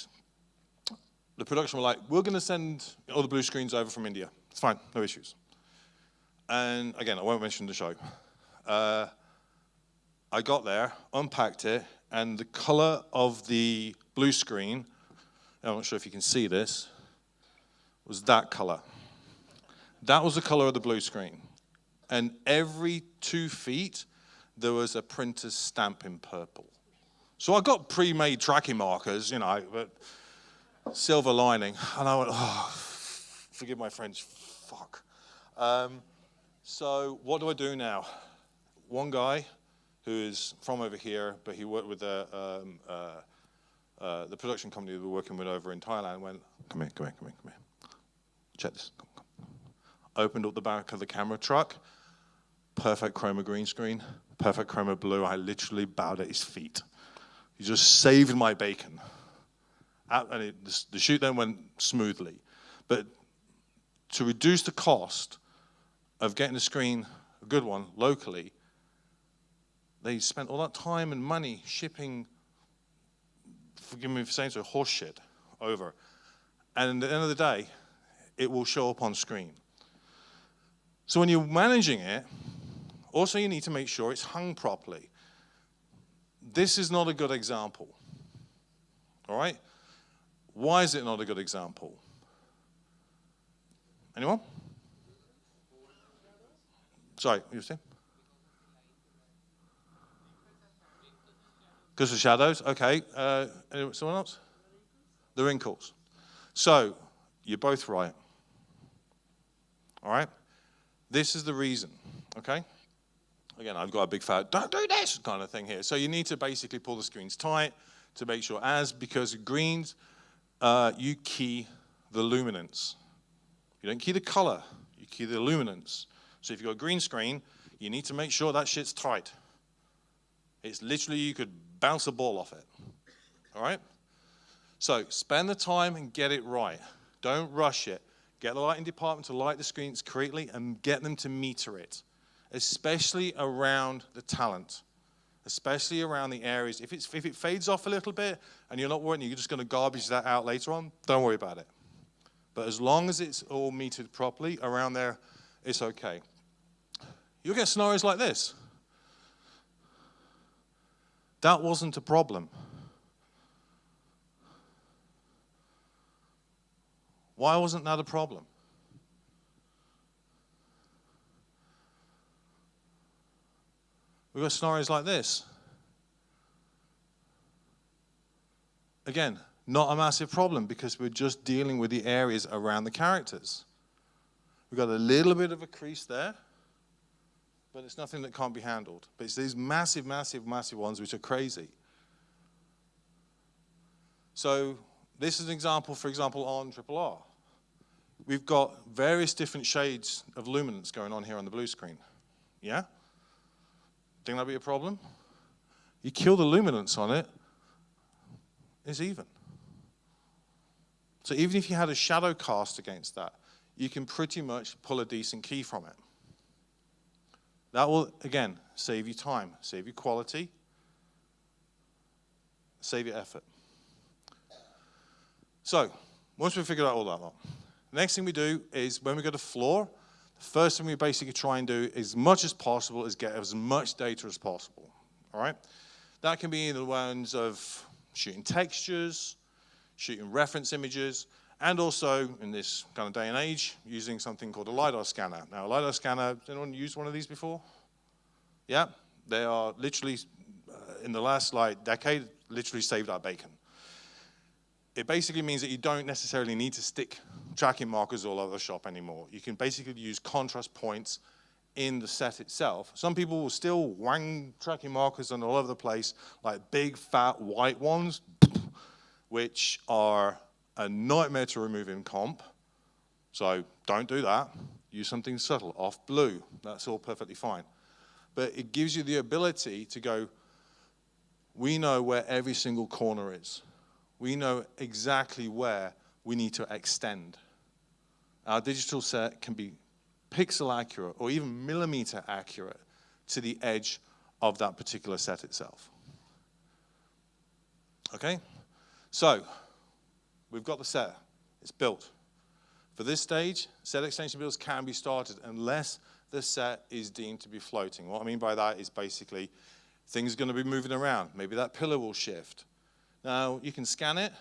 the production were like, we're going to send all the blue screens over from India. It's fine, no issues. And again, I won't mention the show. I got there, unpacked it, and the color of the blue screen, I'm not sure if you can see this, was that color. That was the color of the blue screen. And every 2 feet, there was a printer's stamp in purple. So I got pre-made tracking markers, but silver lining. And I went, oh, forgive my French, fuck. So what do I do now? One guy who is from over here, but he worked with the production company we were working with over in Thailand, went, come here. Check this. Come. Opened up the back of the camera truck, perfect chroma green screen, perfect chroma blue. I literally bowed at his feet. He just saved my bacon. And the shoot then went smoothly. But to reduce the cost of getting a screen, a good one, locally, they spent all that time and money shipping, forgive me for saying so, horse shit over. And at the end of the day, it will show up on screen. So when you're managing it, also you need to make sure it's hung properly. This is not a good example. All right? Why is it not a good example? Anyone? Sorry, what you saying? Because of shadows? Okay. Someone else? The wrinkles. So, you're both right. All right? This is the reason, okay? Again, I've got a big fat, don't do this kind of thing here. So you need to basically pull the screens tight to make sure, because greens, you key the luminance. You don't key the color, you key the luminance. So if you've got a green screen, you need to make sure that shit's tight. It's literally, you could bounce a ball off it, all right? So spend the time and get it right. Don't rush it. Get the lighting department to light the screens correctly and get them to meter it, especially around the talent, especially around the areas. If it fades off a little bit and you're not worried, you're just going to garbage that out later on, don't worry about it. But as long as it's all metered properly around there, it's okay. You'll get scenarios like this. That wasn't a problem. Why wasn't that a problem? We've got scenarios like this. Again, not a massive problem because we're just dealing with the areas around the characters. We've got a little bit of a crease there, but it's nothing that can't be handled. But it's these massive, massive, massive ones which are crazy. So this is an example, for example, on RRR. We've got various different shades of luminance going on here on the blue screen. Yeah? Think that'd be a problem? You kill the luminance on it, it's even. So even if you had a shadow cast against that, you can pretty much pull a decent key from it. That will, again, save you time, save you quality, save your effort. So, once we've figured out all that lot, the next thing we do is when we go to floor, the first thing we basically try and do as much as possible is get as much data as possible, all right? That can be in the ones of shooting textures, shooting reference images, and also, in this kind of day and age, using something called a LiDAR scanner. Now, a LiDAR scanner, has anyone used one of these before? Yeah? They are literally, in the last decade, literally saved our bacon. It basically means that you don't necessarily need to stick tracking markers all over the shop anymore. You can basically use contrast points in the set itself. Some people will still wang tracking markers on all over the place, like big, fat, white ones, which are a nightmare to remove in comp. So don't do that. Use something subtle, off blue. That's all perfectly fine. But it gives you the ability to go, we know where every single corner is. We know exactly where we need to extend. Our digital set can be pixel accurate or even millimeter accurate to the edge of that particular set itself. Okay? So, we've got the set. It's built. For this stage, set extension builds can be started unless the set is deemed to be floating. What I mean by that is basically things are going to be moving around. Maybe that pillar will shift. Now, you can scan it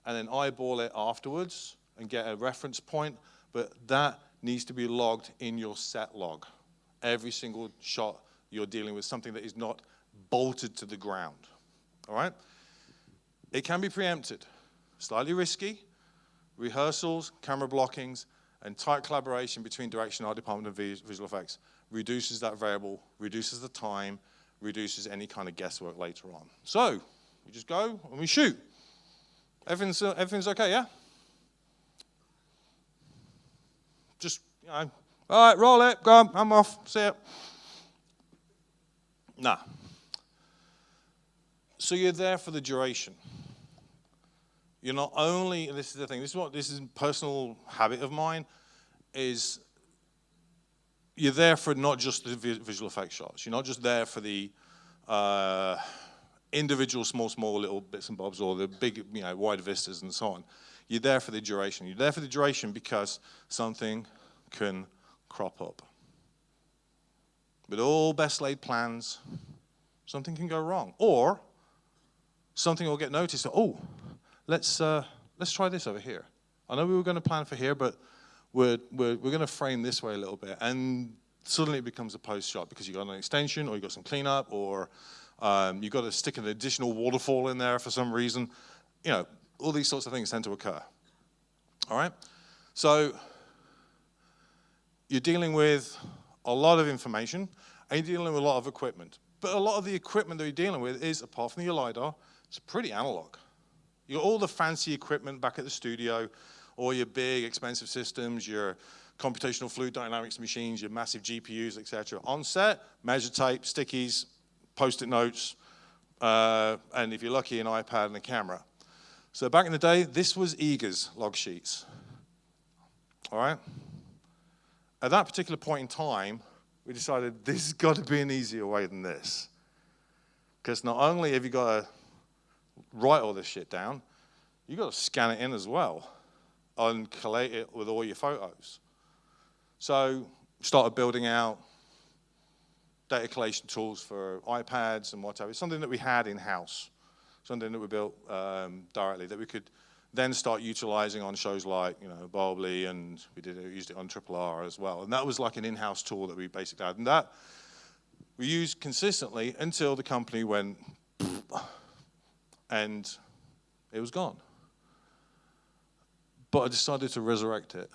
and then eyeball it afterwards and get a reference point, but that needs to be logged in your set log. Every single shot you're dealing with something that is not bolted to the ground. All right? It can be preempted. Slightly risky. Rehearsals, camera blockings, and tight collaboration between direction, art department, and visual effects reduces that variable, reduces the time, reduces any kind of guesswork later on. So, we just go and we shoot. Everything's okay, yeah? Just, all right, roll it, go on, I'm off, see it. Nah. So you're there for the duration. You're not only, and this is the thing, this is a personal habit of mine, is you're there for not just the visual effects shots. You're not just there for the individual small little bits and bobs or the big, wide vistas and so on. You're there for the duration. You're there for the duration because something can crop up. With all best laid plans, something can go wrong. Or something will get noticed. Oh, let's try this over here. I know we were going to plan for here, but we're going to frame this way a little bit. And suddenly it becomes a post shot because you got an extension or you got some cleanup or you got to stick an additional waterfall in there for some reason. All these sorts of things tend to occur. All right? So you're dealing with a lot of information, and you're dealing with a lot of equipment. But a lot of the equipment that you're dealing with is, apart from your LiDAR, it's pretty analog. You got all the fancy equipment back at the studio, all your big, expensive systems, your computational fluid dynamics machines, your massive GPUs, etc. On set, measure tape, stickies, post-it notes, and if you're lucky, an iPad and a camera. So back in the day, this was Eager's log sheets. All right? At that particular point in time, we decided this has got to be an easier way than this. Because not only have you got to write all this shit down, you've got to scan it in as well and collate it with all your photos. So we started building out data collation tools for iPads and whatever. It's something that we had in-house, something that we built directly that we could then start utilizing on shows like, Baahubali, and we used it on RRR as well. And that was like an in-house tool that we basically had. And that we used consistently until the company went and it was gone. But I decided to resurrect it.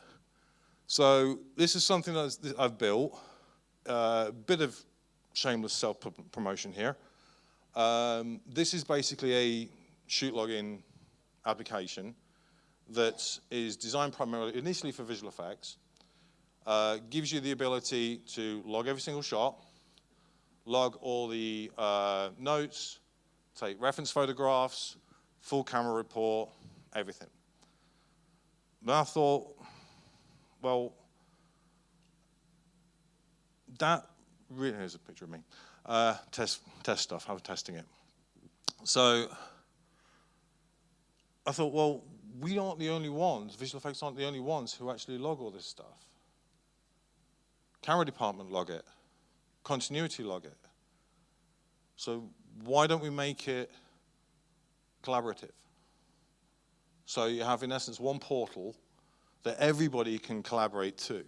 So this is something that I've built, a bit of shameless self-promotion here. This is basically a shoot login application that is designed primarily, initially for visual effects, gives you the ability to log every single shot, log all the notes, take reference photographs, full camera report, everything. But I thought, well, that really, here's a picture of me, test stuff, I was testing it. So I thought, well, we aren't the only ones, visual effects aren't the only ones who actually log all this stuff. Camera department log it, continuity log it. So why don't we make it collaborative? So you have, in essence, one portal that everybody can collaborate to.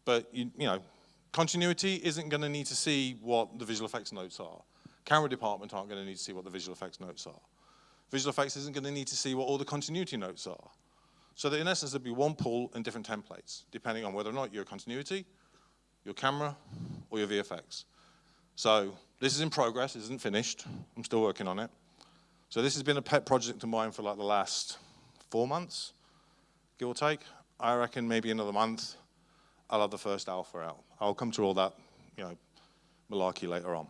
But, continuity isn't going to need to see what the visual effects notes are. Camera department aren't going to need to see what the visual effects notes are. Visual effects isn't going to need to see what all the continuity notes are. So that in essence, there'll be one pool and different templates, depending on whether or not your continuity, your camera, or your VFX. So this is in progress, it isn't finished. I'm still working on it. So this has been a pet project of mine for like the last 4 months, give or take. I reckon maybe another month, I'll have the first alpha out. I'll come to all that, malarkey later on.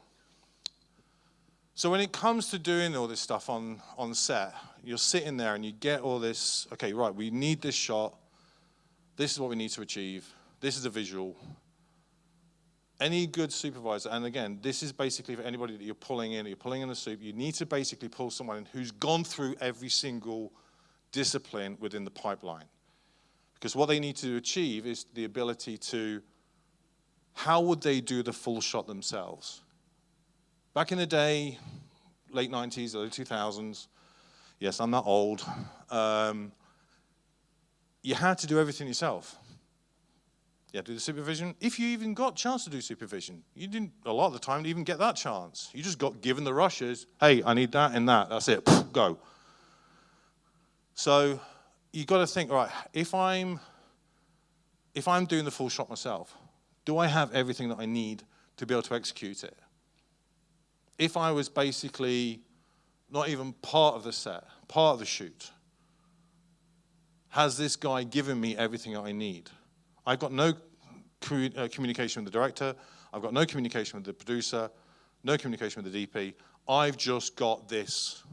So when it comes to doing all this stuff on set, you're sitting there and you get all this, okay, right, we need this shot. This is what we need to achieve. This is a visual. Any good supervisor, and again, this is basically for anybody that you're pulling in a soup, you need to basically pull someone in who's gone through every single discipline within the pipeline. Because what they need to achieve is the ability to, how would they do the full shot themselves? Back in the day, late 90s, early 2000s, yes, I'm not old, you had to do everything yourself. You had to do the supervision. If you even got a chance to do supervision, you didn't, a lot of the time, even get that chance. You just got given the rushes. Hey, I need that and that. That's it. Go. So you got to think, right, if I'm doing the full shot myself, do I have everything that I need to be able to execute it? If I was basically not even part of the set, part of the shoot, has this guy given me everything that I need? I've got no communication with the director. I've got no communication with the producer, no communication with the DP. I've just got this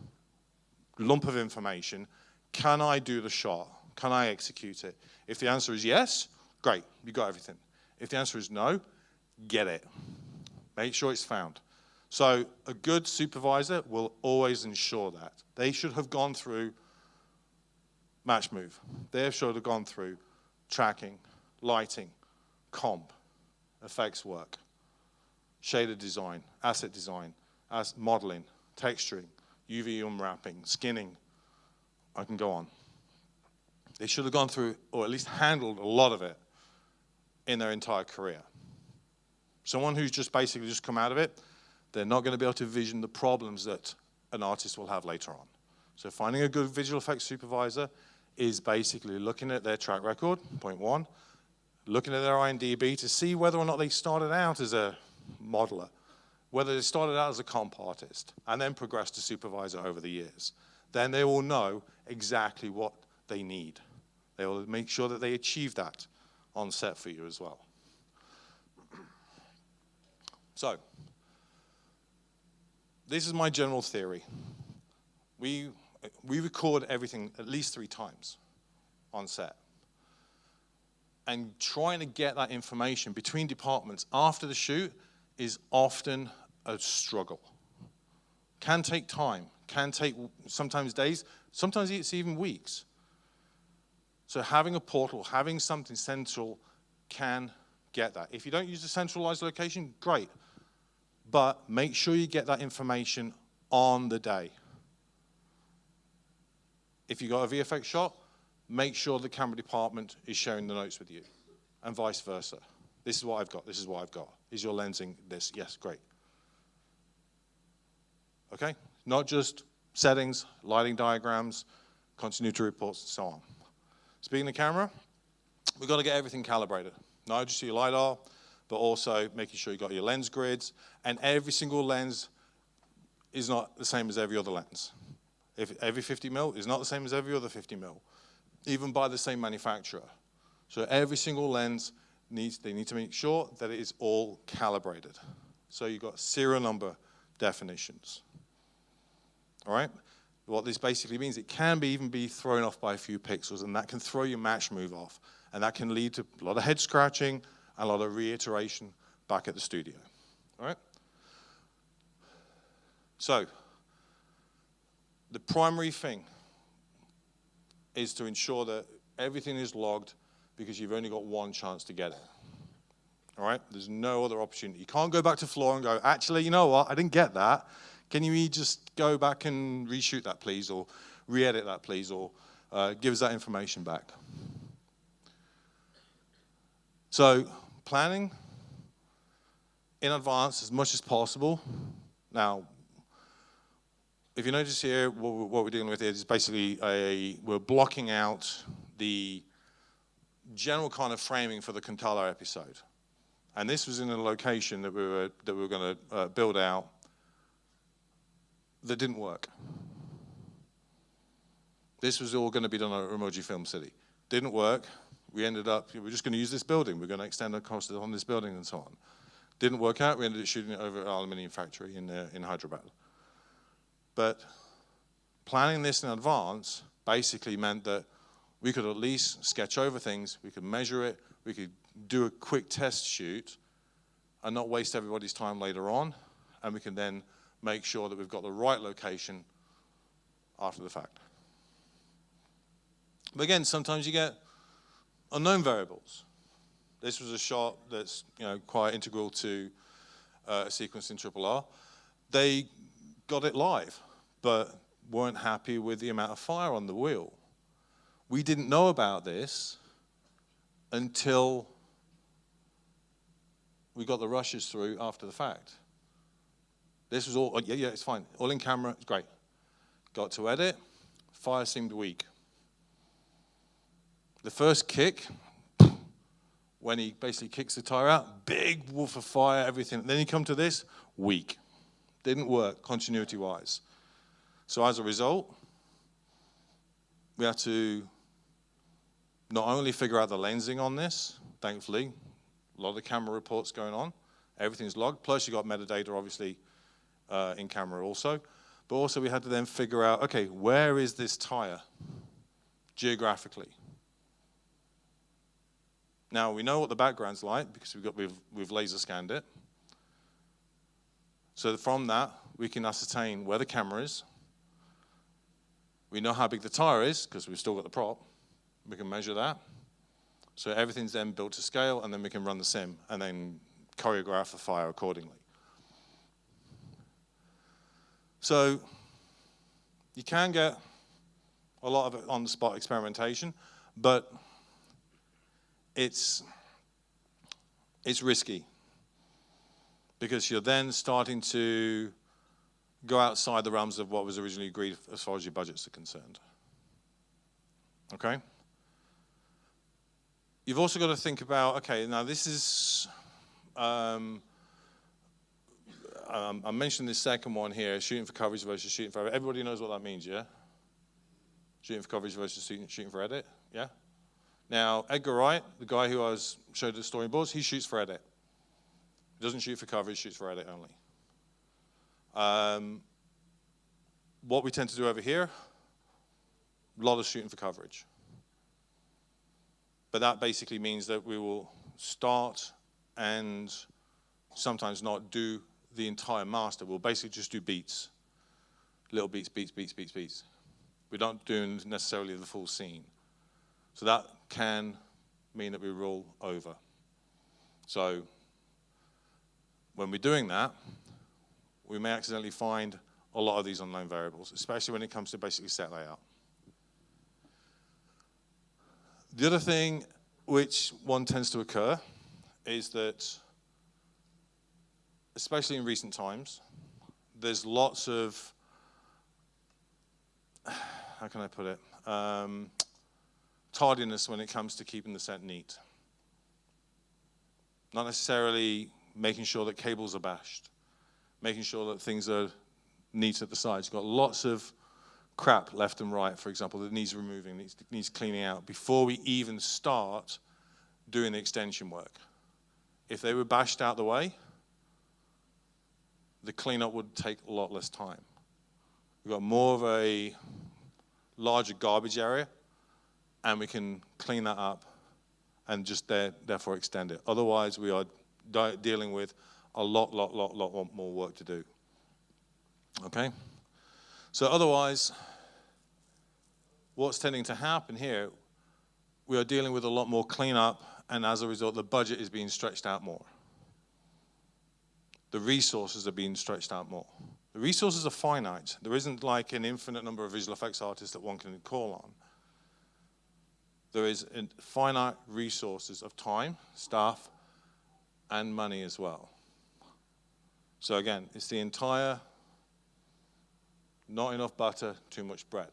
lump of information. Can I do the shot? Can I execute it? If the answer is yes, great, you got everything. If the answer is no, get it. Make sure it's found. So a good supervisor will always ensure that. They should have gone through match move. They should have gone through tracking, lighting, comp, effects work, shader design, asset design, modeling, texturing, UV unwrapping, skinning. I can go on. They should have gone through, or at least handled a lot of it in their entire career. Someone who's just basically just come out of it, they're not going to be able to vision the problems that an artist will have later on. So finding a good visual effects supervisor is basically looking at their track record, point one, looking at their IMDb to see whether or not they started out as a modeler, whether they started out as a comp artist, and then progressed to supervisor over the years. Then they will know exactly what they need. They will make sure that they achieve that on set for you as well. So, this is my general theory. We record everything at least 3 times on set. And trying to get that information between departments after the shoot is often a struggle. Can take time, can take sometimes days, sometimes it's even weeks. So having a portal, having something central can get that. If you don't use a centralized location, great. But make sure you get that information on the day. If you got a VFX shot, make sure the camera department is sharing the notes with you, and vice versa. This is what I've got, this is what I've got. Is your lensing this? Yes, great. Okay? Not just settings, lighting diagrams, continuity reports, and so on. Speaking of camera, we've got to get everything calibrated. Not just your LiDAR, but also making sure you got your lens grids, and every single lens is not the same as every other lens. If every 50 mil is not the same as every other 50 mil, even by the same manufacturer. So every single lens they need to make sure that it is all calibrated. So you've got serial number definitions. All right? What this basically means, it can even be thrown off by a few pixels, and that can throw your match move off. And that can lead to a lot of head scratching and a lot of reiteration back at the studio. All right? So, the primary thing is to ensure that everything is logged, because you've only got one chance to get it. All right? There's no other opportunity. You can't go back to floor and go, actually, you know what? I didn't get that. Can you just go back and reshoot that, please? Or re-edit that, please? Or give us that information back. So, planning in advance as much as possible. Now, if you notice here, what we're dealing with here is basically we're blocking out the general kind of framing for the Kuntala episode. And this was in a location that we were going to build out that didn't work. This was all going to be done at Ramoji Film City. Didn't work. We ended up, we're just going to use this building. We're going to extend the cost on this building and so on. Didn't work out. We ended up shooting it over at our aluminium factory in Hyderabad. But planning this in advance basically meant that we could at least sketch over things, we could measure it, we could do a quick test shoot and not waste everybody's time later on, and we can then make sure that we've got the right location after the fact. But again, sometimes you get unknown variables. This was a shot that's quite integral to a sequence in RRR. They got it live, but weren't happy with the amount of fire on the wheel. We didn't know about this until we got the rushes through after the fact. This was all, yeah, it's fine. All in camera, it's great. Got to edit, fire seemed weak. The first kick, when he basically kicks the tire out, big wolf of fire, everything. Then you come to this, weak. Didn't work continuity-wise. So as a result, we had to not only figure out the lensing on this, thankfully, a lot of the camera reports going on, everything's logged, plus you got metadata obviously in camera also, but also we had to then figure out, okay, where is this tire geographically? Now we know what the background's like because we've laser scanned it. So from that, we can ascertain where the camera is. We know how big the tire is because we've still got the prop. We can measure that. So everything's then built to scale, and then we can run the sim and then choreograph the fire accordingly. So you can get a lot of on-the-spot experimentation, but it's risky because you're then starting to go outside the realms of what was originally agreed as far as your budgets are concerned. Okay? you've also got to think about, okay, now this is, I mentioned this second one here, shooting for coverage versus shooting for edit. Everybody knows what that means, yeah? Shooting for coverage versus shooting for edit, yeah? Now, Edgar Wright, the guy who I showed the storyboards, he shoots for edit. He doesn't shoot for coverage, shoots for edit only. What we tend to do over here, a lot of shooting for coverage. But that basically means that we will start and sometimes not do the entire master. We'll basically just do beats. Little beats, beats, beats, beats, beats. We don't do necessarily the full scene. So that can mean that we roll over. So when we're doing that, we may accidentally find a lot of these unknown variables, especially when it comes to basically set layout. The other thing which one tends to occur is that, especially in recent times, there's lots of, how can I put it, tardiness when it comes to keeping the set neat. Not necessarily making sure that cables are bashed, making sure that things are neat at the sides. You've got lots of crap left and right, for example, that needs removing, needs cleaning out before we even start doing the extension work. If they were bashed out the way, the cleanup would take a lot less time. We've got more of a larger garbage area, and we can clean that up and just therefore extend it. Otherwise, we are dealing with a lot more work to do. Okay? So otherwise, what's tending to happen here, we are dealing with a lot more cleanup, and as a result, the budget is being stretched out more. The resources are being stretched out more. The resources are finite. There isn't like an infinite number of visual effects artists that one can call on. There is finite resources of time, staff, and money as well. So again, it's the entire not enough butter, too much bread.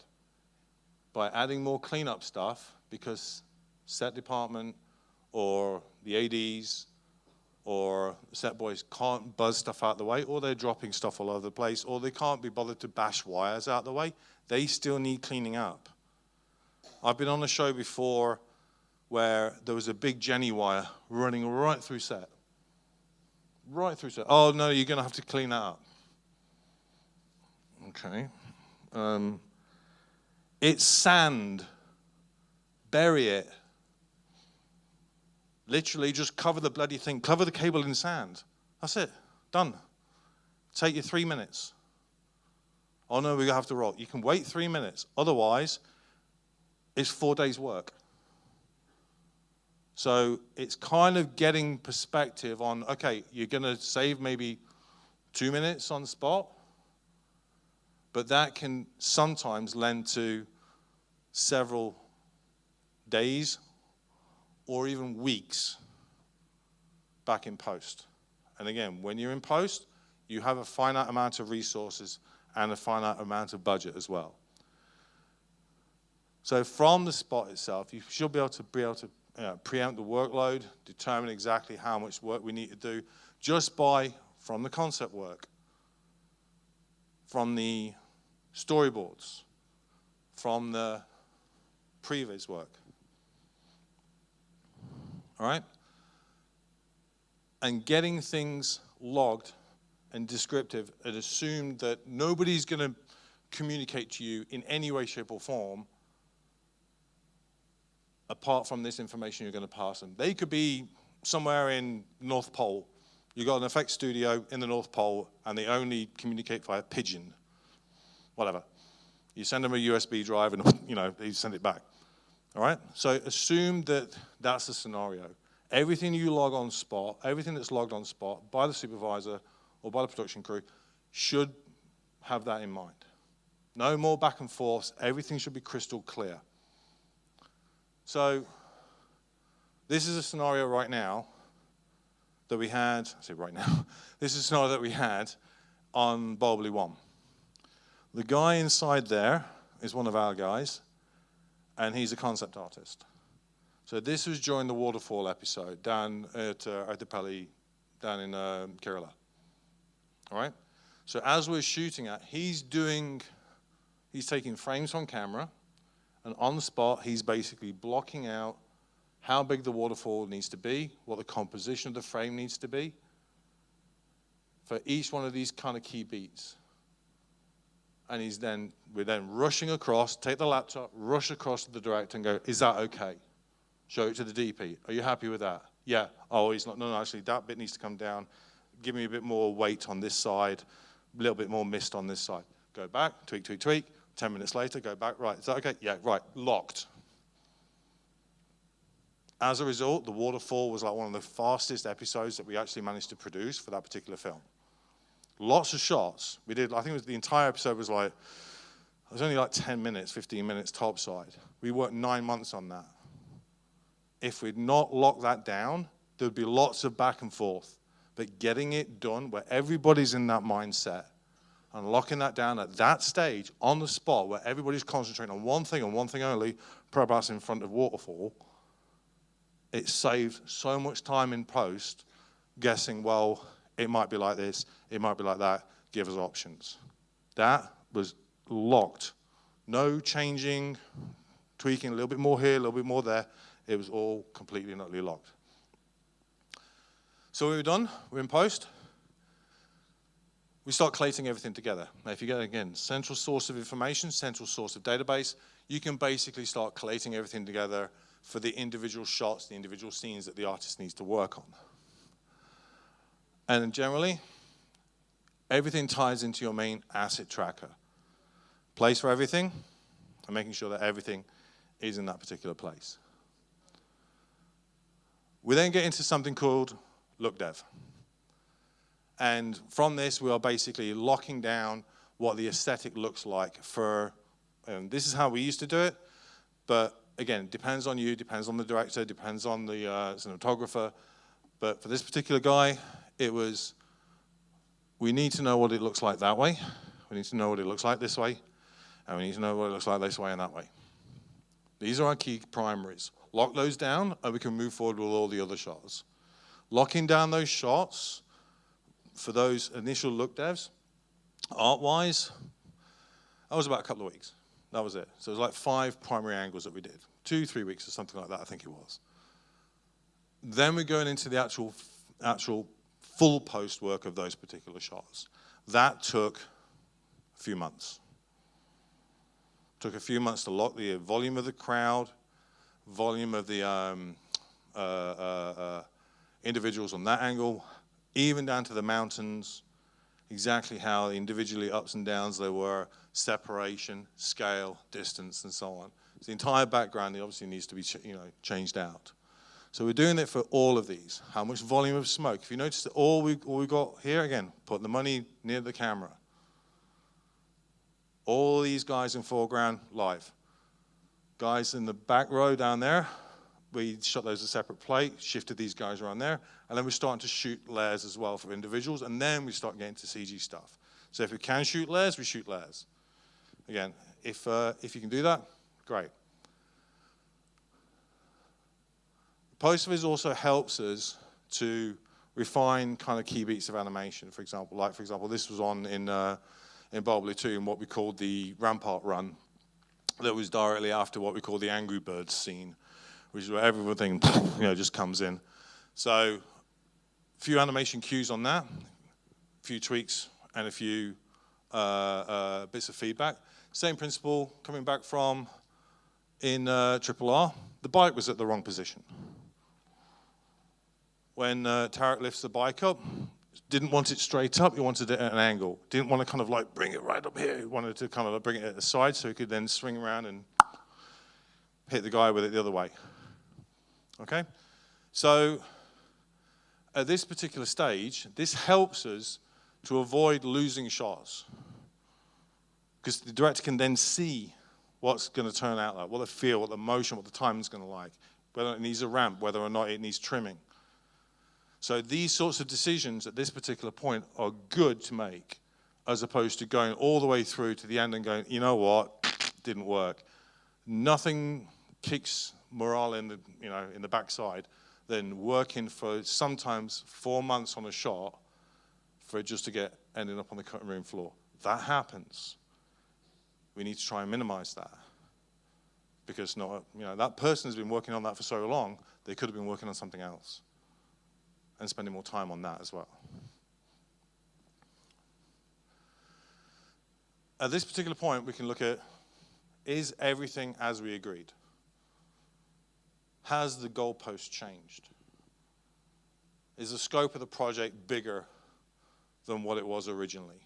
By adding more cleanup stuff, because set department or the ADs or set boys can't buzz stuff out the way, or they're dropping stuff all over the place, or they can't be bothered to bash wires out the way, they still need cleaning up. I've been on a show before where there was a big Jenny wire running right through set. Right through set. Oh, no, you're going to have to clean that up. Okay. It's sand. Bury it. Literally just cover the bloody thing. Cover the cable in sand. That's it. Done. Take you 3 minutes. Oh, no, we're going to have to roll. You can wait 3 minutes. Otherwise, it's 4 days' work. So it's kind of getting perspective on, okay, you're going to save maybe 2 minutes on the spot, but that can sometimes lend to several days or even weeks back in post. And again, when you're in post, you have a finite amount of resources and a finite amount of budget as well. So from the spot itself, you should be able to preempt the workload, determine exactly how much work we need to do, just from the concept work, from the storyboards, from the previs work. All right? And getting things logged and descriptive and assume that nobody's going to communicate to you in any way, shape, or form apart from this information you're going to pass them. They could be somewhere in North Pole. You've got an effects studio in the North Pole, and they only communicate via pigeon. Whatever. You send them a USB drive, and they send it back. All right? So assume that that's the scenario. Everything you log on spot, everything that's logged on spot by the supervisor or by the production crew should have that in mind. No more back and forth. Everything should be crystal clear. So this is a scenario right now that we had, this is a scenario that we had on Baahubali 1. The guy inside there is one of our guys, and he's a concept artist. So this was during the waterfall episode down at IFFI, down in Kerala. All right? So as we're shooting at, he's taking frames from camera, and on the spot, he's basically blocking out how big the waterfall needs to be, what the composition of the frame needs to be for each one of these kind of key beats. And we're then rushing across, take the laptop, rush across to the director and go, is that okay? Show it to the DP. Are you happy with that? Yeah. Oh, he's not. No, actually, that bit needs to come down. Give me a bit more weight on this side, a little bit more mist on this side. Go back, tweak, tweak, tweak. 10 minutes later, go back. Right, is that okay? Yeah, right, locked. As a result, the waterfall was like one of the fastest episodes that we actually managed to produce for that particular film. Lots of shots. We did, I think it was the entire episode was like, it was only like 10 minutes, 15 minutes topside. We worked 9 months on that. If we'd not locked that down, there'd be lots of back and forth. But getting it done where everybody's in that mindset and locking that down at that stage, on the spot, where everybody's concentrating on one thing and one thing only, Prabhas in front of waterfall, it saved so much time in post guessing, well, it might be like this, it might be like that, give us options. That was locked. No changing, tweaking, a little bit more here, a little bit more there. It was all completely and utterly locked. So we're done, we're in post. We start collating everything together. Now, if you get, again, central source of information, central source of database, you can basically start collating everything together for the individual shots, the individual scenes that the artist needs to work on. And generally, everything ties into your main asset tracker. Place for everything, and making sure that everything is in that particular place. We then get into something called look dev. And from this, we are basically locking down what the aesthetic looks like for, this is how we used to do it, but again, depends on you, depends on the director, depends on the cinematographer. But for this particular guy, it was, we need to know what it looks like that way, we need to know what it looks like this way, and we need to know what it looks like this way and that way. These are our key primaries. Lock those down, and we can move forward with all the other shots. Locking down those shots for those initial look devs, art-wise, that was about a couple of weeks. That was it. So it was like 5 primary angles that we did. 2-3 weeks or something like that, I think it was. Then we're going into the actual full post work of those particular shots. That took a few months. Took a few months to lock the volume of the crowd, volume of the individuals on that angle, even down to the mountains, exactly how individually ups and downs there were, separation, scale, distance, and so on. So the entire background obviously needs to be changed out. So we're doing it for all of these. How much volume of smoke? If you notice that all we got here, again, put the money near the camera. All these guys in foreground, live. Guys in the back row down there, we shot those a separate plate, shifted these guys around there, and then we're starting to shoot layers as well for individuals, and then we start getting to CG stuff. So if we can shoot layers, we shoot layers. Again, if you can do that, great. Post-viz also helps us to refine kind of key beats of animation, for example. Like, for example, this was on in Baahubali 2 in what we called the Rampart Run. That was directly after what we call the Angry Birds scene, which is where everything just comes in. So a few animation cues on that, a few tweaks, and a few bits of feedback. Same principle coming back from in RRR. The bike was at the wrong position. When Tarek lifts the bike up, didn't want it straight up, he wanted it at an angle. Didn't want to kind of like bring it right up here. He wanted to kind of bring it at the side so he could then swing around and hit the guy with it the other way. Okay? So at this particular stage, this helps us to avoid losing shots. Because the director can then see what's going to turn out like, what the feel, what the motion, what the timing is going to like, whether it needs a ramp, whether or not it needs trimming. So these sorts of decisions at this particular point are good to make, as opposed to going all the way through to the end and going, you know what, didn't work. Nothing kicks morale in the, in the backside than working for sometimes 4 months on a shot for it just to get ending up on the cutting room floor. That happens. We need to try and minimize that. Because that person has been working on that for so long, they could have been working on something else and spending more time on that as well. At this particular point, we can look at, is everything as we agreed? Has the goalpost changed? Is the scope of the project bigger than what it was originally?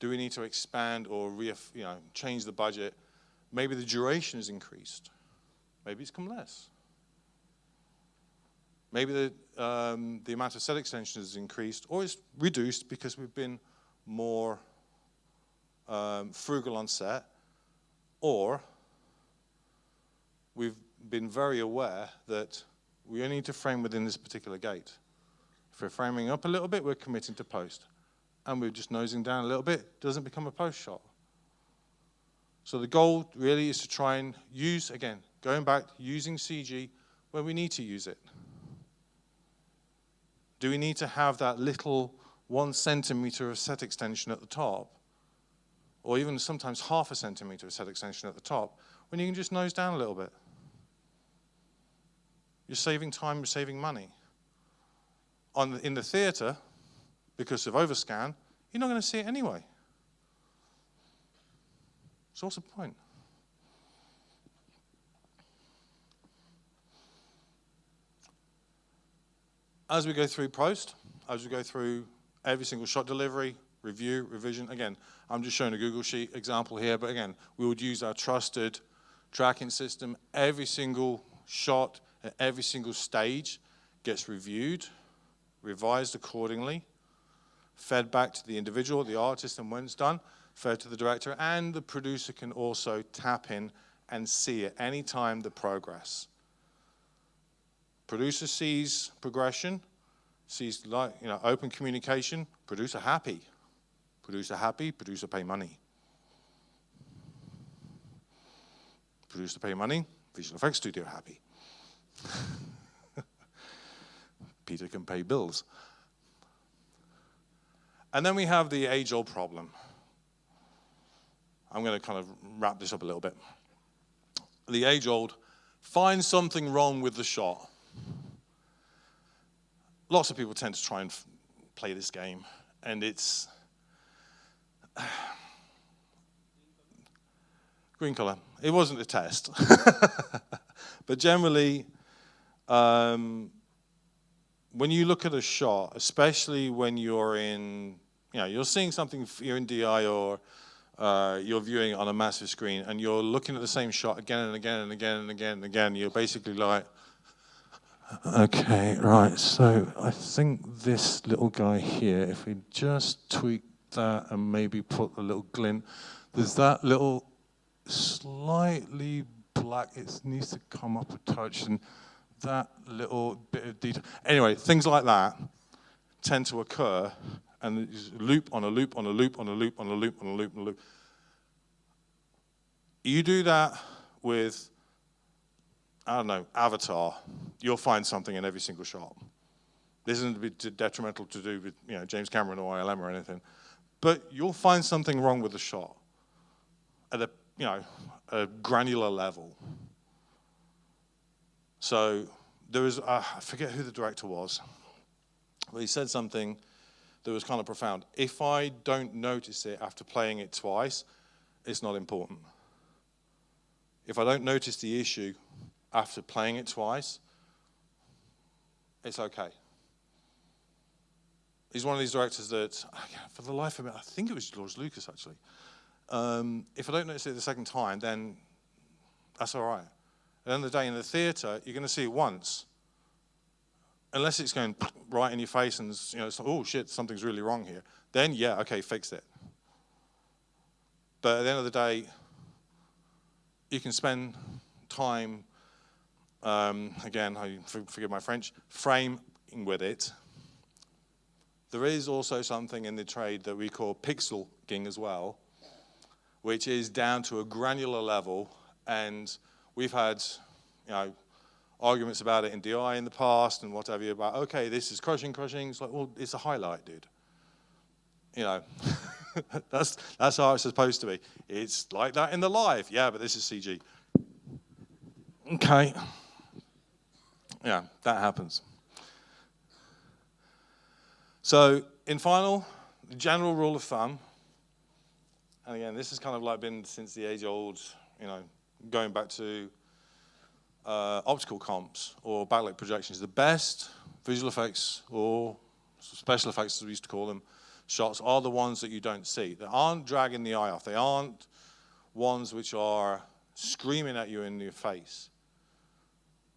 Do we need to expand or change the budget? Maybe the duration is increased. Maybe it's come less. Maybe the amount of set extensions is increased or it's reduced because we've been more frugal on set, or we've been very aware that we only need to frame within this particular gate. If we're framing up a little bit, we're committing to post. And we're just nosing down a little bit, it doesn't become a post shot. So the goal really is to try and use, again, going back, using CG where we need to use it. Do we need to have that little 1 centimeter of set extension at the top, or even sometimes half a centimeter of set extension at the top, when you can just nose down a little bit? You're saving time, you're saving money. In the theater, because of overscan, you're not going to see it anyway. So what's the point? As we go through post, as we go through every single shot delivery, review, revision, again, I'm just showing a Google Sheet example here, but again, we would use our trusted tracking system. Every single shot at every single stage gets reviewed, revised accordingly, fed back to the individual, the artist, and when it's done, fed to the director, and the producer can also tap in and see at any time the progress. Producer sees progression, sees open communication, producer happy. Producer happy, producer pay money. Producer pay money, visual effects studio happy. Peter can pay bills. And then we have the age-old problem. I'm going to kind of wrap this up a little bit. The age-old, find something wrong with the shot. Lots of people tend to try and play this game, and it's green color. It wasn't a test. But generally, when you look at a shot, especially when you're in, you're seeing something, you're in DI or you're viewing it on a massive screen, and you're looking at the same shot again and again and again and again and again, you're basically like, okay, right, so I think this little guy here, if we just tweak that and maybe put a little glint, there's that little slightly black, it needs to come up a touch, and that little bit of detail. Anyway, things like that tend to occur, and it's loop on a loop on a loop on a loop on a loop on a loop on a loop. You do that with, I don't know, Avatar, you'll find something in every single shot. This isn't to be detrimental to do with James Cameron or ILM or anything, but you'll find something wrong with the shot at a granular level. So there was, I forget who the director was, but he said something that was kind of profound. If I don't notice it after playing it twice, it's not important. If I don't notice the issue after playing it twice, it's okay. He's one of these directors that, for the life of me, I think it was George Lucas actually. If I don't notice it the second time, then that's all right. At the end of the day, in the theater, you're going to see it once. Unless it's going right in your face and it's like, oh shit, something's really wrong here. Then, yeah, okay, fix it. But at the end of the day, you can spend time, again, forgive my French, framing with it. There is also something in the trade that we call pixelking as well, which is down to a granular level, And we've had, arguments about it in DI in the past and what have you about, okay, this is crushing. It's like, well, it's a highlight, dude. That's how it's supposed to be. It's like that in the live. Yeah, but this is CG. Okay. Yeah, that happens. So in final, the general rule of thumb, and again, this has kind of like been since the age old, going back to optical comps or backlight projections. The best visual effects or special effects, as we used to call them, shots are the ones that you don't see. They aren't dragging the eye off. They aren't ones which are screaming at you in your face.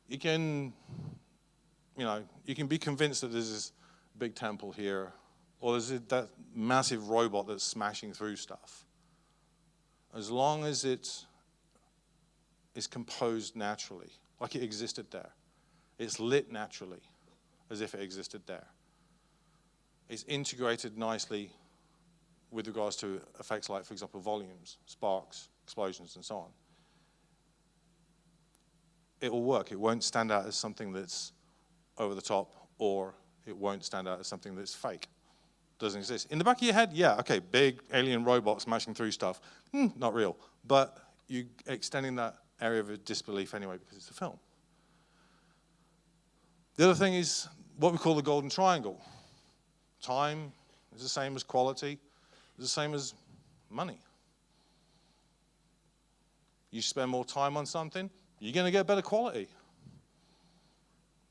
You can be convinced that there's this big temple here, or there's that massive robot that's smashing through stuff. As long as it is composed naturally, like it existed there. It's lit naturally, as if it existed there. It's integrated nicely with regards to effects like, for example, volumes, sparks, explosions, and so on. It will work. It won't stand out as something that's over the top, or it won't stand out as something that's fake. Doesn't exist. In the back of your head, yeah, okay, big alien robot smashing through stuff. Not real. But you're extending that area of disbelief anyway because it's a film. The other thing is what we call the golden triangle. Time is the same as quality, is the same as money. You spend more time on something, you're going to get better quality.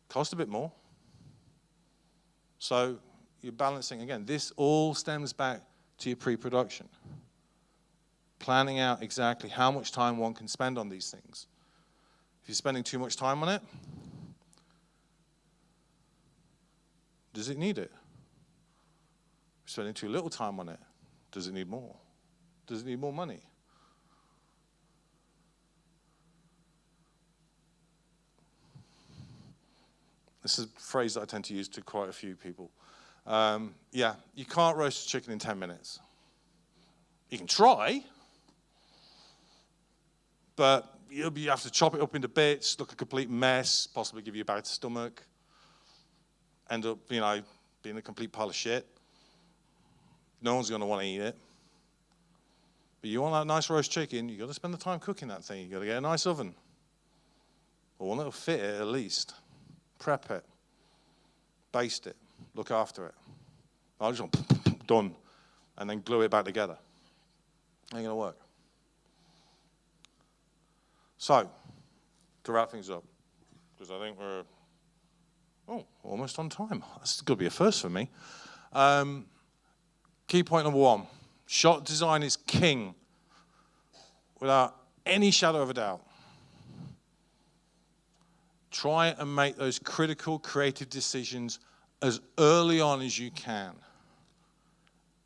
Cost a bit more. So you're balancing, again, this all stems back to your pre-production. Planning out exactly how much time one can spend on these things. If you're spending too much time on it, does it need it? If you're spending too little time on it, does it need more? Does it need more money? This is a phrase that I tend to use to quite a few people. Yeah, you can't roast a chicken in 10 minutes. You can try, but you have to chop it up into bits, look a complete mess, possibly give you a bad stomach, end up, being a complete pile of shit. No one's going to want to eat it. But you want that nice roast chicken, you've got to spend the time cooking that thing. You've got to get a nice oven, or one that'll fit it at least. Prep it, baste it, look after it. I just want done, and then glue it back together. Ain't gonna work. So, to wrap things up, because I think we're almost on time. That's gonna be a first for me. Key point number one: shot design is king, without any shadow of a doubt. Try and make those critical, creative decisions as early on as you can.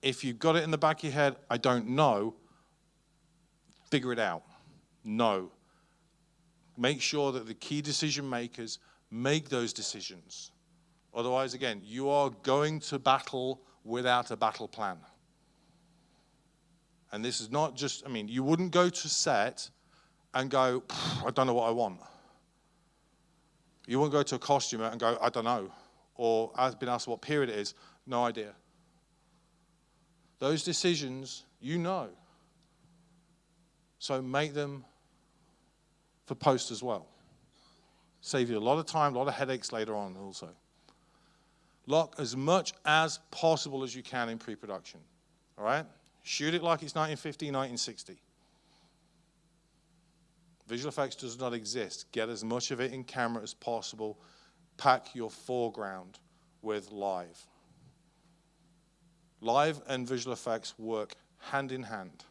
If you've got it in the back of your head, I don't know, figure it out. No. Make sure that the key decision makers make those decisions. Otherwise, again, you are going to battle without a battle plan. And this is not just, you wouldn't go to set and go, I don't know what I want. You won't go to a costumer and go, I don't know. Or I've been asked what period it is, no idea. Those decisions, you know. So make them for post as well. Save you a lot of time, a lot of headaches later on also. Lock as much as possible as you can in pre-production. All right? Shoot it like it's 1950, 1960. Visual effects does not exist. Get as much of it in camera as possible. Pack your foreground with live. Live and visual effects work hand in hand.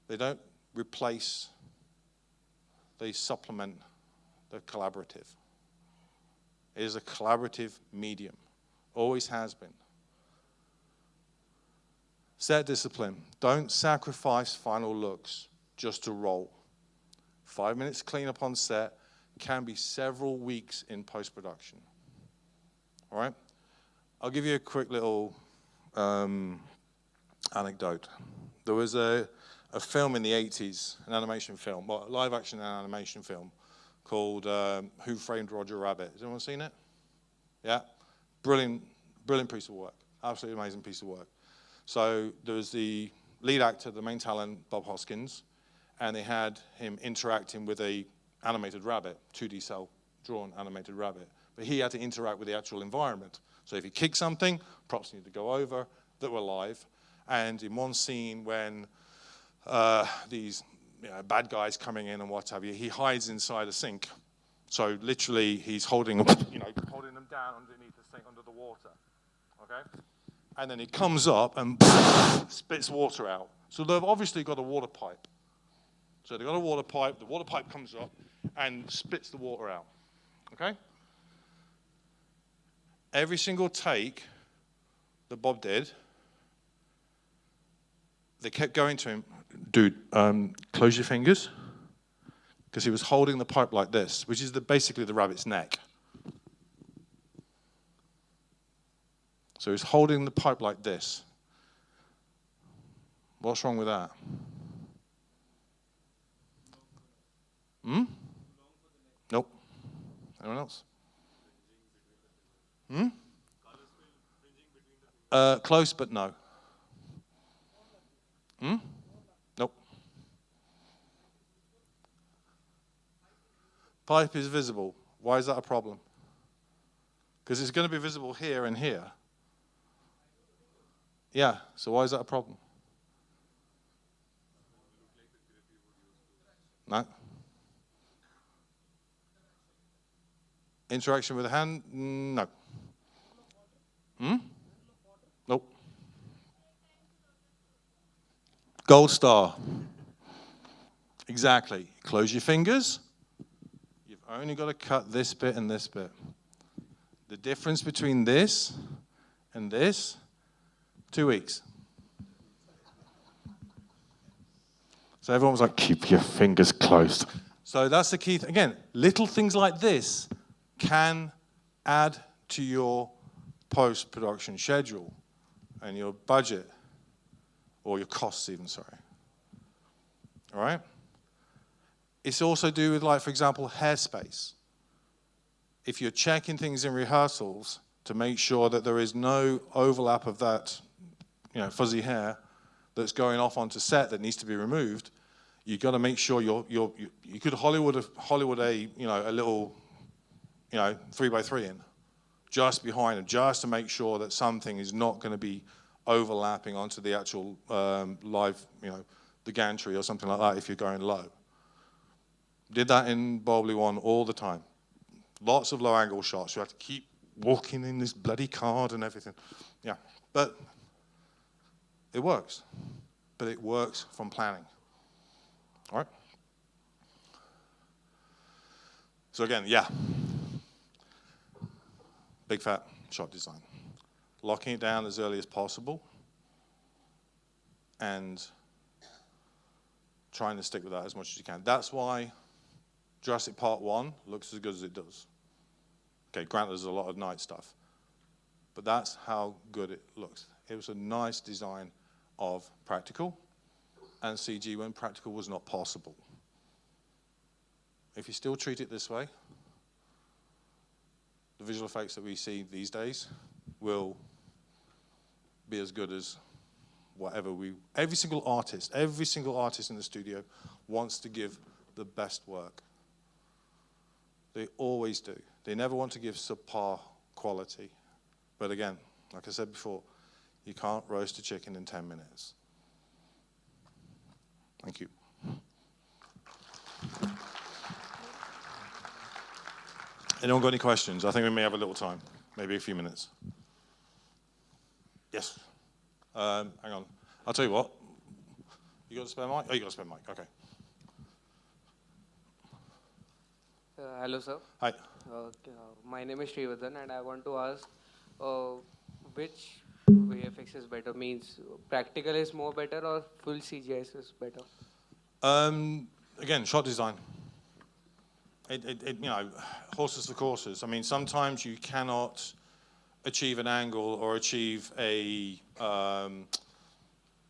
They don't replace, they supplement the collaborative. It is a collaborative medium. Always has been. Set discipline. Don't sacrifice final looks just to roll. 5 minutes cleanup on set can be several weeks in post-production. All right? I'll give you a quick little anecdote. There was a a film in the 80s, an animation film, well, live action animation film called Who Framed Roger Rabbit. Has anyone seen it? Yeah? Brilliant piece of work. Absolutely amazing piece of work. So there was the lead actor, the main talent, Bob Hoskins, and they had him interacting with a animated rabbit, 2D cell drawn animated rabbit. But he had to interact with the actual environment. So if he kicked something, props needed to go over that were live. And in one scene when these bad guys coming in and what have you, he hides inside a sink. So literally he's holding them down underneath the sink under the water. Okay? And then he comes up and spits water out. So they've obviously got a water pipe. So they've got a water pipe, the water pipe comes up and spits the water out. Okay? Every single take that Bob did, they kept going to him, dude, close your fingers. Because he was holding the pipe like this, which is basically the rabbit's neck. So he's holding the pipe like this. What's wrong with that? Nope. Anyone else? Close, but no. Nope. Pipe is visible. Why is that a problem? Because it's going to be visible here and here. Yeah, so why is that a problem? No. Interaction with the hand? No. Nope. Gold star. Exactly. Close your fingers. You've only got to cut this bit and this bit. The difference between this and this, 2 weeks. So everyone was like, keep your fingers closed. So that's the key. Again, little things like this can add to your post-production schedule and your budget, or your costs even, sorry. All right? It's also to do with, like, for example, hairspace. If you're checking things in rehearsals to make sure that there is no overlap of that, fuzzy hair that's going off onto set that needs to be removed, you've got to make sure you could Hollywood a little 3x3 in just behind it, just to make sure that something is not going to be overlapping onto the actual live, the gantry or something like that if you're going low. Did that in Baahubali 1 all the time. Lots of low angle shots. You have to keep walking in this bloody card and everything. Yeah, but it works. But it works from planning. All right? So again, yeah. Big fat shot design. Locking it down as early as possible and trying to stick with that as much as you can. That's why Jurassic Park 1 looks as good as it does. Okay, granted there's a lot of night stuff, but that's how good it looks. It was a nice design of practical and CG when practical was not possible. If you still treat it this way, the visual effects that we see these days will be as good as whatever every single artist in the studio wants to give the best work. They always do. They never want to give subpar quality. But again, like I said before, you can't roast a chicken in 10 minutes. Thank you. Anyone got any questions? I think we may have a little time, maybe a few minutes. Yes. Hang on. I'll tell you what. You got a spare mic? Oh, you got a spare mic. Okay. Hello, sir. Hi. My name is Srivardhan, and I want to ask which VFX is better? Means practical is more better, or full CGI is better? Again, shot design. Horses for courses. I mean, sometimes you cannot achieve an angle or achieve a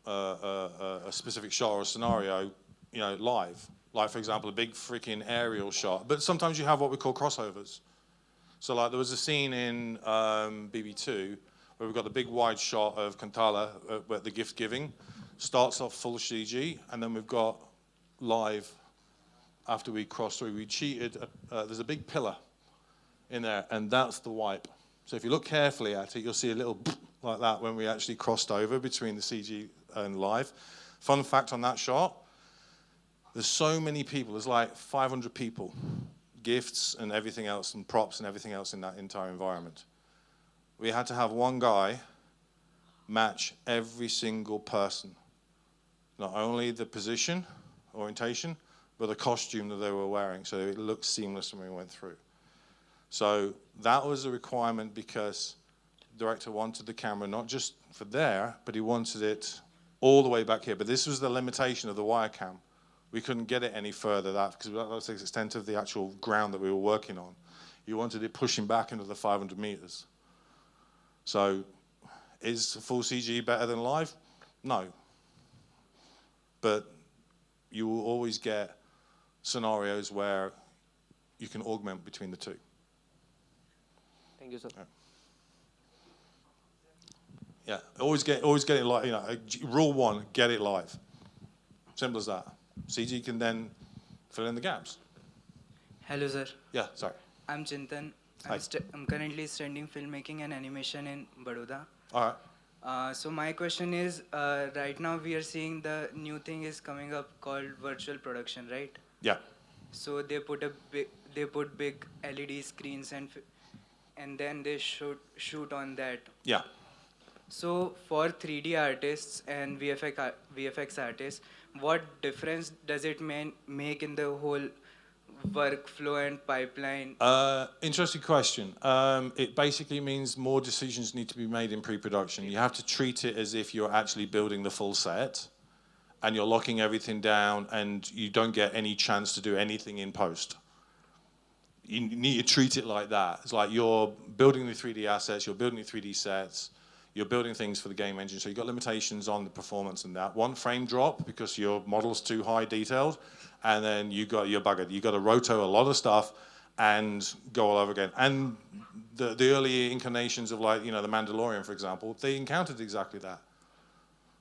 a specific shot or a scenario, live. Like, for example, a big freaking aerial shot. But sometimes you have what we call crossovers. So, like, there was a scene in BB2 where we've got the big wide shot of Kantala at the gift giving. Starts off full CG, and then we've got live after we cross through. We cheated. There's a big pillar in there, and that's the wipe. So if you look carefully at it, you'll see a little like that when we actually crossed over between the CG and live. Fun fact on that shot, there's so many people. There's like 500 people, gifts and everything else, and props and everything else in that entire environment. We had to have one guy match every single person. Not only the position, orientation, but the costume that they were wearing, so it looked seamless when we went through. So that was a requirement because the director wanted the camera not just for there, but he wanted it all the way back here. But this was the limitation of the wire cam. We couldn't get it any further because that was the extent of the actual ground that we were working on. You wanted it pushing back into the 500 meters. So is full CG better than live? No. But you will always get scenarios where you can augment between the two. Thank you, sir. Yeah, always get it live. Rule one: get it live. Simple as that. CG can then fill in the gaps. Hello, sir. Yeah, sorry. I'm Chintan. Hi. I'm currently studying filmmaking and animation in Baroda. All right. So my question is, right now we are seeing the new thing is coming up called virtual production, right? Yeah. So they put big LED screens and then they shoot on that. Yeah. So for 3D artists and VFX artists, what difference does it make in the whole workflow and pipeline? Interesting question. It basically means more decisions need to be made in pre-production. You have to treat it as if you're actually building the full set and you're locking everything down and you don't get any chance to do anything in post. You need to treat it like that. It's like you're building the 3D assets, you're building the 3D sets, you're building things for the game engine, so you've got limitations on the performance and that. One frame drop because your model's too high detailed, and then you're buggered. You've got to roto a lot of stuff and go all over again. And the early incarnations of the Mandalorian, for example, they encountered exactly that.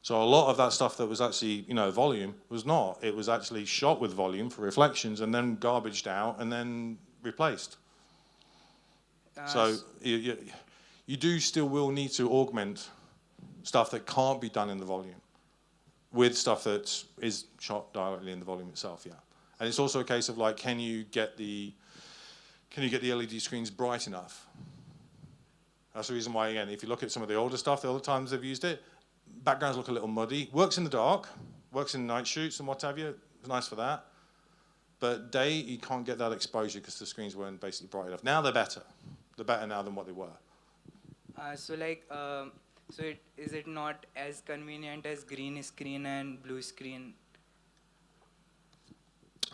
So a lot of that stuff that was actually, volume was not. It was actually shot with volume for reflections and then garbaged out and then replaced. So you do still will need to augment stuff that can't be done in the volume with stuff that is shot directly in the volume itself, yeah. And it's also a case of can you get the LED screens bright enough? That's the reason why, again, if you look at some of the older stuff, the older times they've used it, backgrounds look a little muddy. Works in the dark, works in night shoots and what have you. It's nice for that. But day, you can't get that exposure because the screens weren't basically bright enough. Now they're better. They're better now than what they were. Is it not as convenient as green screen and blue screen?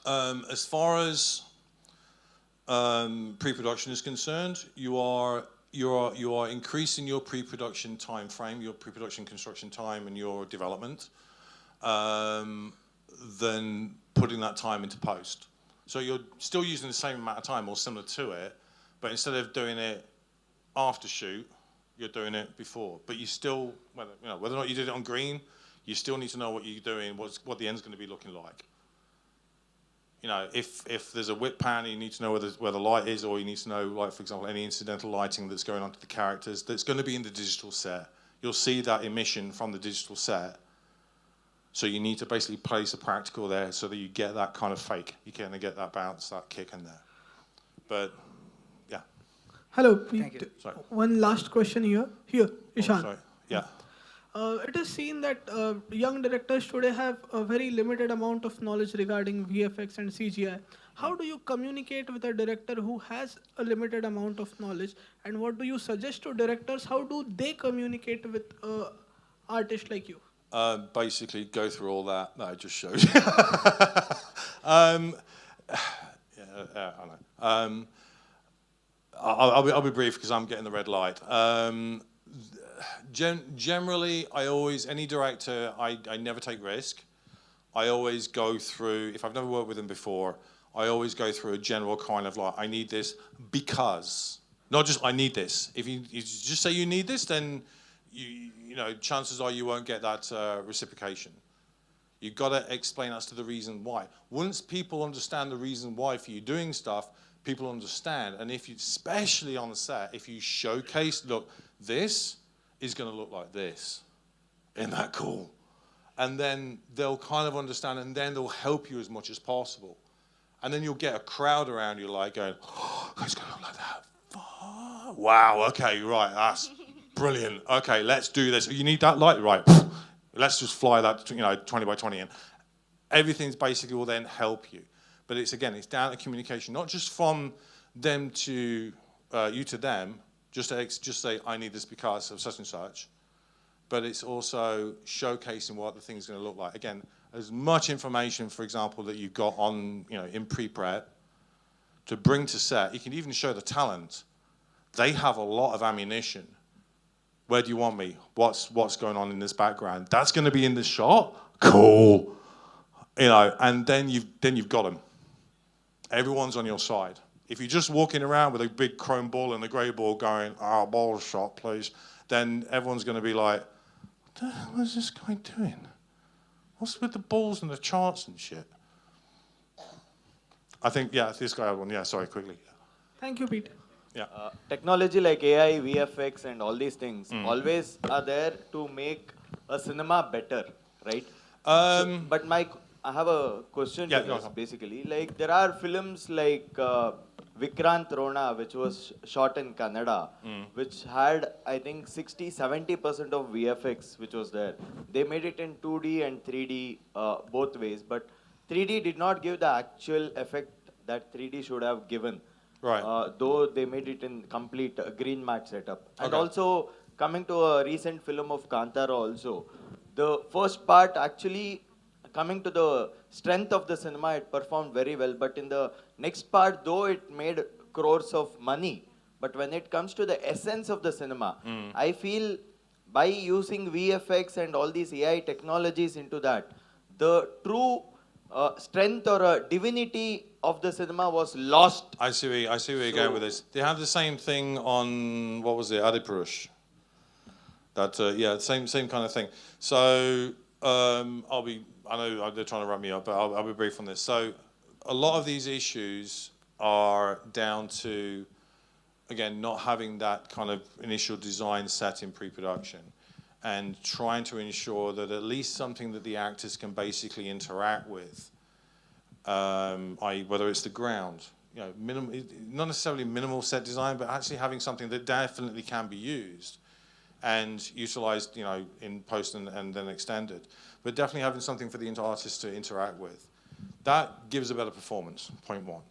As far as pre-production is concerned, you are increasing your pre-production time frame, your pre-production construction time, and your development, than putting that time into post. So you're still using the same amount of time or similar to it, but instead of doing it after shoot, you're doing it before. But you still, whether or not you did it on green, you still need to know what you're doing, what the end's going to be looking like. If there's a whip pan, you need to know where the light is, or you need to know, for example, any incidental lighting that's going on to the characters that's going to be in the digital set. You'll see that emission from the digital set. So you need to basically place a practical there so that you get that kind of fake. You kind of get that bounce, that kick in there. But, yeah. Hello, Pete. Sorry. One last question here. Here, Ishan. Sorry. Yeah. It is seen that young directors today have a very limited amount of knowledge regarding VFX and CGI. How do you communicate with a director who has a limited amount of knowledge, and what do you suggest to directors? How do they communicate with artists like you? Basically, go through all that I just showed you. I know. I'll be brief because I'm getting the red light. Generally, any director, I never take risk. I always go through, if I've never worked with them before, I always go through a general kind of like, I need this because, not just I need this. If you just say you need this, then you know, chances are you won't get that reciprocation. You've got to explain as to the reason why. Once people understand the reason why for you doing stuff, people understand. And if you, especially on the set, if you showcase, look, this is going to look like this. Isn't that cool? And then they'll kind of understand, and then they'll help you as much as possible. And then you'll get a crowd around you like going, oh, it's going to look like that. Wow, okay, right, that's brilliant. Okay, let's do this. You need that light? Right. Let's just fly that, 20 by 20 in. Everything's basically will then help you. But it's down to communication, not just from them to you to them, just say, I need this because of such and such. But it's also showcasing what the thing's going to look like. Again, as much information, for example, that you've got on, in pre-prep to bring to set. You can even show the talent. They have a lot of ammunition. Where do you want me? What's going on in this background? That's going to be in this shot? Cool. And then you've got them. Everyone's on your side. If you're just walking around with a big chrome ball and a grey ball going, ball shot, please, then everyone's going to be like, what the hell is this guy doing? What's with the balls and the charts and shit? I think, this guy had one. Yeah, sorry, quickly. Thank you, Peter. Yeah. Technology like AI, VFX, and all these things always are there to make a cinema better, right? But I have a question to this, basically. Like, there are films like Vikrant Rona, which was shot in Canada, which had, I think, 60-70% of VFX, which was there. They made it in 2D and 3D both ways, but 3D did not give the actual effect that 3D should have given. Right. Though they made it in complete green mat setup. And also, coming to a recent film of Kantara also, the first part actually, coming to the strength of the cinema, it performed very well. But in the next part, though it made crores of money, but when it comes to the essence of the cinema, I feel by using VFX and all these AI technologies into that, the true strength or divinity of the cinema was lost. I see where you're going with this. They have the same thing on, what was it, Adipurush? That, same kind of thing. So, I know they're trying to wrap me up, but I'll be brief on this. So, a lot of these issues are down to, again, not having that kind of initial design set in pre-production and trying to ensure that at least something that the actors can basically interact with, whether it's the ground, not necessarily minimal set design, but actually having something that definitely can be used and utilized, in post and then extended, but definitely having something for the artist to interact with. That gives a better performance, point one.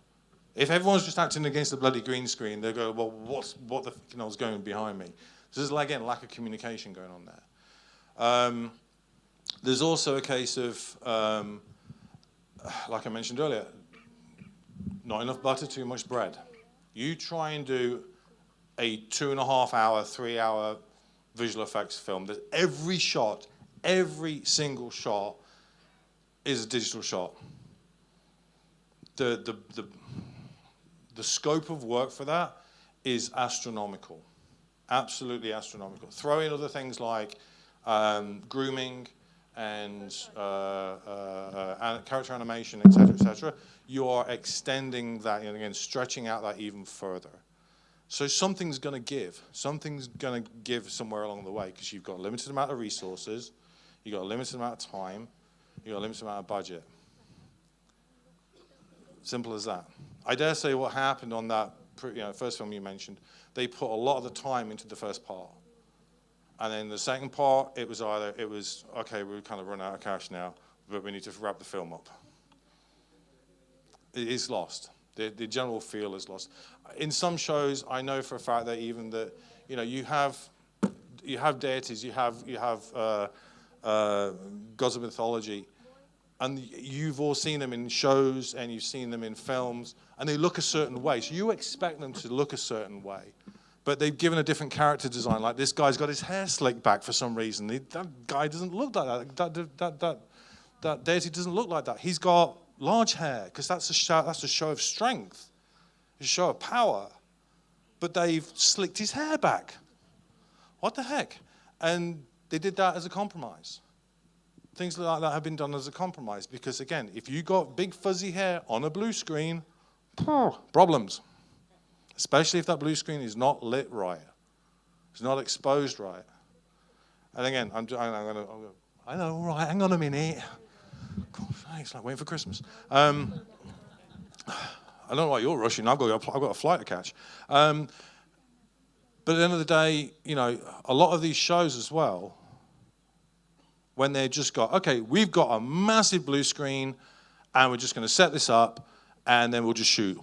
If everyone's just acting against the bloody green screen, they go, well, what the fucking hell's going behind me? So there's, again, lack of communication going on there. There's also a case of, like I mentioned earlier, not enough butter, too much bread. You try and do a 2.5 hour, 3 hour visual effects film. That every shot, every single shot is a digital shot. The scope of work for that is astronomical, absolutely astronomical. Throw in other things like grooming and character animation, etc., you are extending that and again stretching out that even further. So something's going to give. Something's going to give somewhere along the way because you've got a limited amount of resources, you've got a limited amount of time, you've got a limited amount of budget. Simple as that. I dare say what happened on that first film you mentioned, they put a lot of the time into the first part. And then the second part, it was okay, we've kind of run out of cash now, but we need to wrap the film up. It is lost. The general feel is lost. In some shows, I know for a fact that even that, you have deities, you have gods of mythology, and you've all seen them in shows and you've seen them in films, and they look a certain way. So you expect them to look a certain way. but they've given a different character design. Like this guy's got his hair slicked back for some reason. That guy doesn't look like that. That deity doesn't look like that. He's got large hair because that's a show of strength. It's a show of power. But they've slicked his hair back. What the heck? And they did that as a compromise. Things like that have been done as a compromise because, again, if you got big fuzzy hair on a blue screen, problems. Especially if that blue screen is not lit right. It's not exposed right. And again, I'm gonna, I know, all right, hang on a minute. God, it's like waiting for Christmas. I don't know why you're rushing. I've got a flight to catch. But at the end of the day, you know, a lot of these shows as well, when they just got, okay, we've got a massive blue screen, and we're just going to set this up, and then we'll just shoot.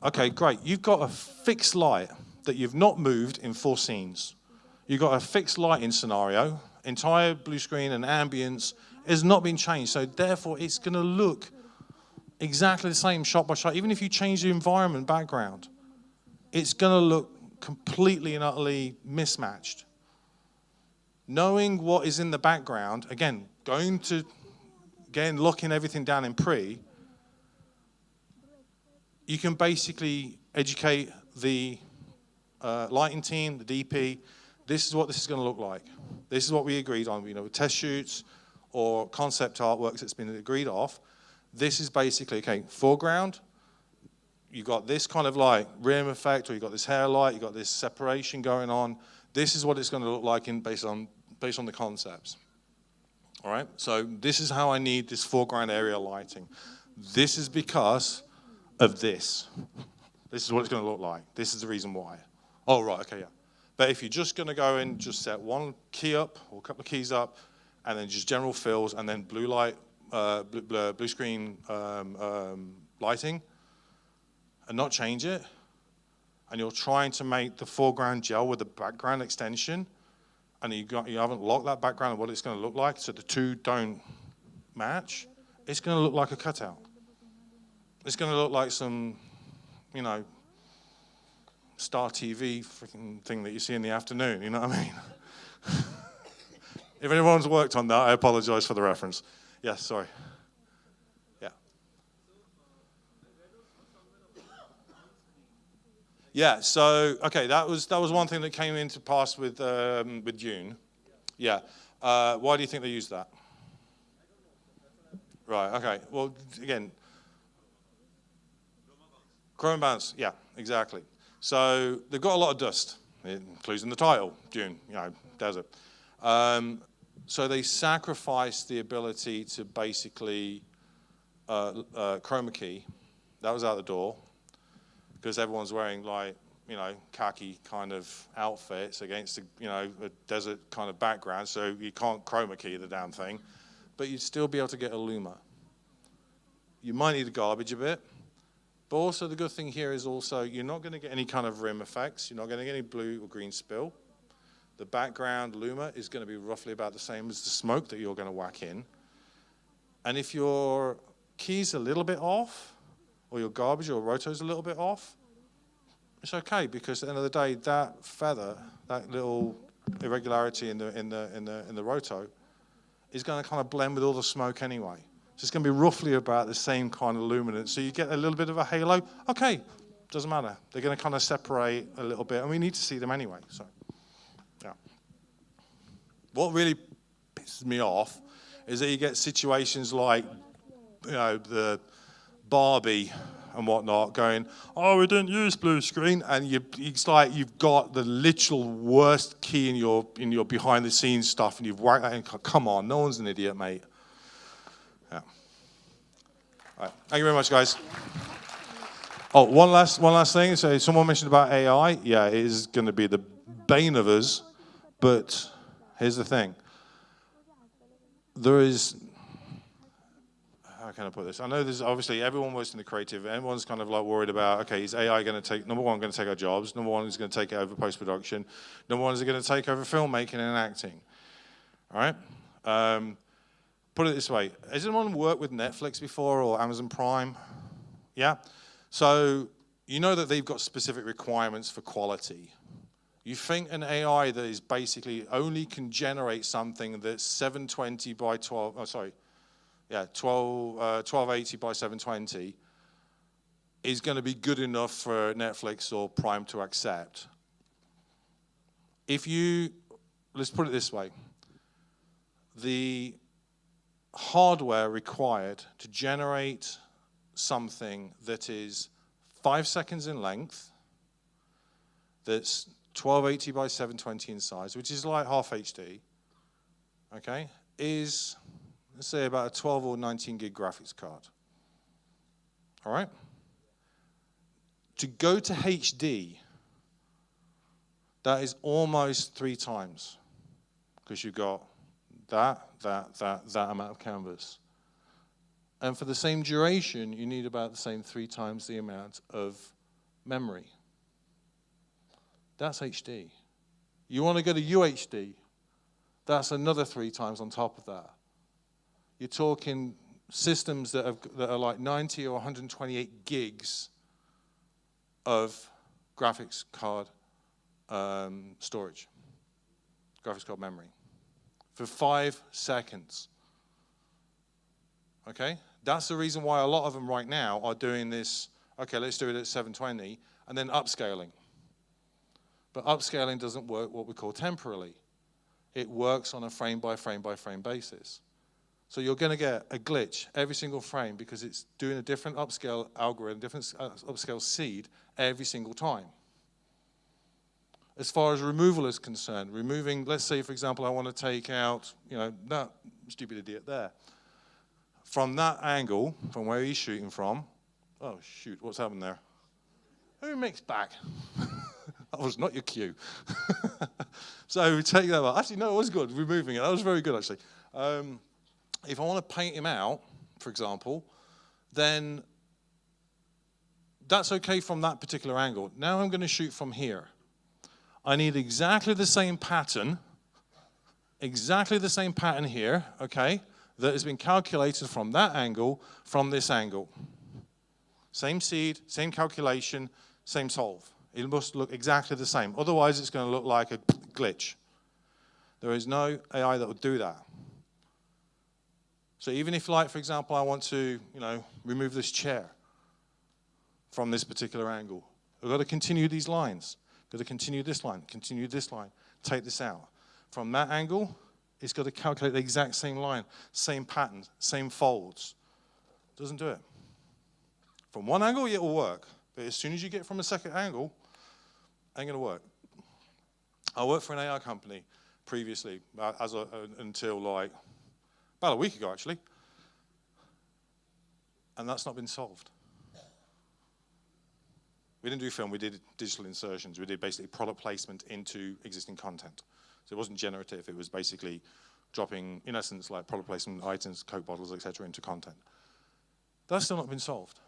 Okay, great. You've got a fixed light that you've not moved in 4 scenes. You've got a fixed lighting scenario. Entire blue screen and ambience has not been changed. So therefore, it's going to look exactly the same shot by shot. Even if you change the environment background, it's going to look completely and utterly mismatched. Knowing what is in the background, again, locking everything down in pre, you can basically educate the lighting team, the DP. This is what this is going to look like. This is what we agreed on. You know, with test shoots or concept artworks that's been agreed off. This is basically, okay, foreground. You got this kind of like rim effect, or you got this hair light. You got this separation going on. This is what it's going to look like based on the concepts. All right. So this is how I need this foreground area lighting. This is because of this. This is what it's going to look like. This is the reason why. Oh, right, okay, yeah. But if you're just going to go in, just set one key up or a couple of keys up, and then just general fills, and then blue light, blue screen lighting, and not change it, and you're trying to make the foreground gel with the background extension, and you haven't locked that background and what it's going to look like, so the two don't match, it's going to look like a cutout. It's going to look like some, you know, Star TV freaking thing that you see in the afternoon, you know what I mean? If anyone's worked on that, I apologize for the reference. Yes, sorry. Yeah. Yeah, so, okay, that was one thing that came into pass with Dune. Yeah. Why do you think they used that? Right, okay. Well, again, chrome bounce, yeah, exactly. So they've got a lot of dust, including the title, Dune, you know, desert. So they sacrificed the ability to basically chroma key. That was out the door because everyone's wearing like, you know, khaki kind of outfits against, a desert kind of background. So you can't chroma key the damn thing, but you'd still be able to get a luma. You might need to garbage a bit. But also the good thing here is also you're not going to get any kind of rim effects. You're not going to get any blue or green spill. The background luma is going to be roughly about the same as the smoke that you're going to whack in. And if your key's a little bit off, or your garbage or roto's a little bit off, it's okay because at the end of the day, that feather, that little irregularity in the roto, is going to kind of blend with all the smoke anyway. So it's going to be roughly about the same kind of luminance. So you get a little bit of a halo. Okay, doesn't matter. They're going to kind of separate a little bit, and we need to see them anyway. So, yeah. What really pisses me off is that you get situations like, you know, the Barbie and whatnot going, oh, we didn't use blue screen, and it's like you've got the literal worst key in your behind the scenes stuff, and you've whacked that in. Come on, no one's an idiot, mate. Yeah. All right. Thank you very much, guys. Oh, one last thing. So someone mentioned about AI. Yeah, it is going to be the bane of us. But here's the thing. There is. How can I put this? I know there's obviously everyone works in the creative. Everyone's kind of like worried about, okay, is AI going to take, number one, going to take our jobs? Number one, is going to take over post-production. Number one, is it going to take over filmmaking and acting? All right? Put it this way. Has anyone worked with Netflix before or Amazon Prime? Yeah? So you know that they've got specific requirements for quality. You think an AI that is basically only can generate something that's 720 by 12, 1280 by 720 is going to be good enough for Netflix or Prime to accept. Let's put it this way. The hardware required to generate something that is 5 seconds in length, that's 1280 by 720 in size, which is like half HD, okay, is, let's say, about a 12 or 19 gig graphics card. All right? To go to HD, that is almost 3 times, because you've got that amount of canvas. And for the same duration, you need about the same 3 times the amount of memory. That's HD. You want to go to UHD, that's another 3 times on top of that. You're talking systems that are like 90 or 128 gigs of graphics card storage, graphics card memory, for 5 seconds. Okay? That's the reason why a lot of them right now are doing this, okay, let's do it at 720, and then upscaling. But upscaling doesn't work what we call temporally. It works on a frame by frame by frame basis. So you're going to get a glitch every single frame because it's doing a different upscale algorithm, different upscale seed every single time. As far as removal is concerned, removing, let's say, for example, I want to take out, that stupid idiot there. From that angle, from where he's shooting from, oh, shoot, what's happened there? Who mixed back? That was not your cue. So we take that out. Actually, no, it was good, removing it. That was very good, actually. If I want to paint him out, for example, then that's okay from that particular angle. Now I'm going to shoot from here. I need exactly the same pattern here, okay, that has been calculated from that angle, from this angle. Same seed, same calculation, same solve. It must look exactly the same. Otherwise, it's going to look like a glitch. There is no AI that will do that. So even if, like, for example, I want to, remove this chair from this particular angle, I've got to continue these lines. Got to continue this line, take this out. From that angle, it's got to calculate the exact same line, same pattern, same folds. Doesn't do it. From one angle, it will work. But as soon as you get from a second angle, ain't going to work. I worked for an AI company previously, until like about a week ago, actually. And that's not been solved. We didn't do film, we did digital insertions. We did basically product placement into existing content. So it wasn't generative, it was basically dropping, in essence, like product placement items, Coke bottles, etc., into content. That's still not been solved.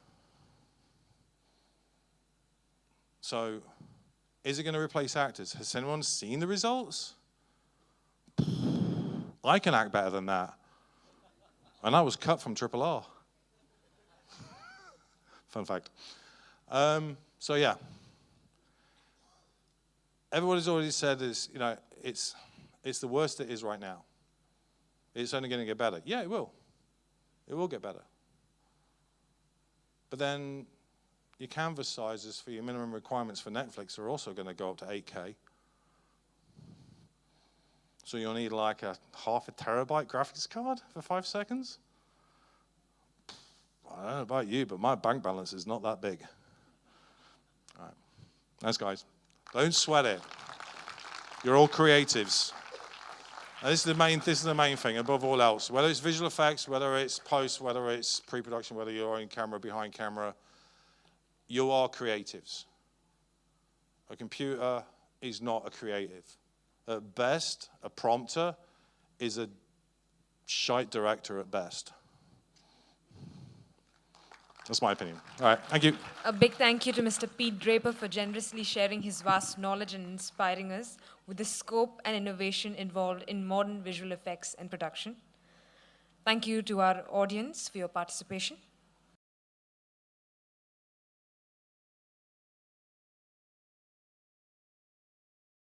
So, is it going to replace actors? Has anyone seen the results? I can act better than that. And I was cut from RRR. Fun fact. So yeah, everybody's already said is, it's the worst it is right now. It's only going to get better. Yeah, it will. It will get better. But then your canvas sizes for your minimum requirements for Netflix are also going to go up to 8K. So you'll need like a half a terabyte graphics card for 5 seconds? I don't know about you, but my bank balance is not that big. All right. Thanks, guys. Don't sweat it. You're all creatives. And this is the main thing, above all else. Whether it's visual effects, whether it's post, whether it's pre-production, whether you're in camera, behind camera, you are creatives. A computer is not a creative. At best, a prompter is a shite director at best. That's my opinion. All right, thank you. A big thank you to Mr. Pete Draper for generously sharing his vast knowledge and inspiring us with the scope and innovation involved in modern visual effects and production. Thank you to our audience for your participation.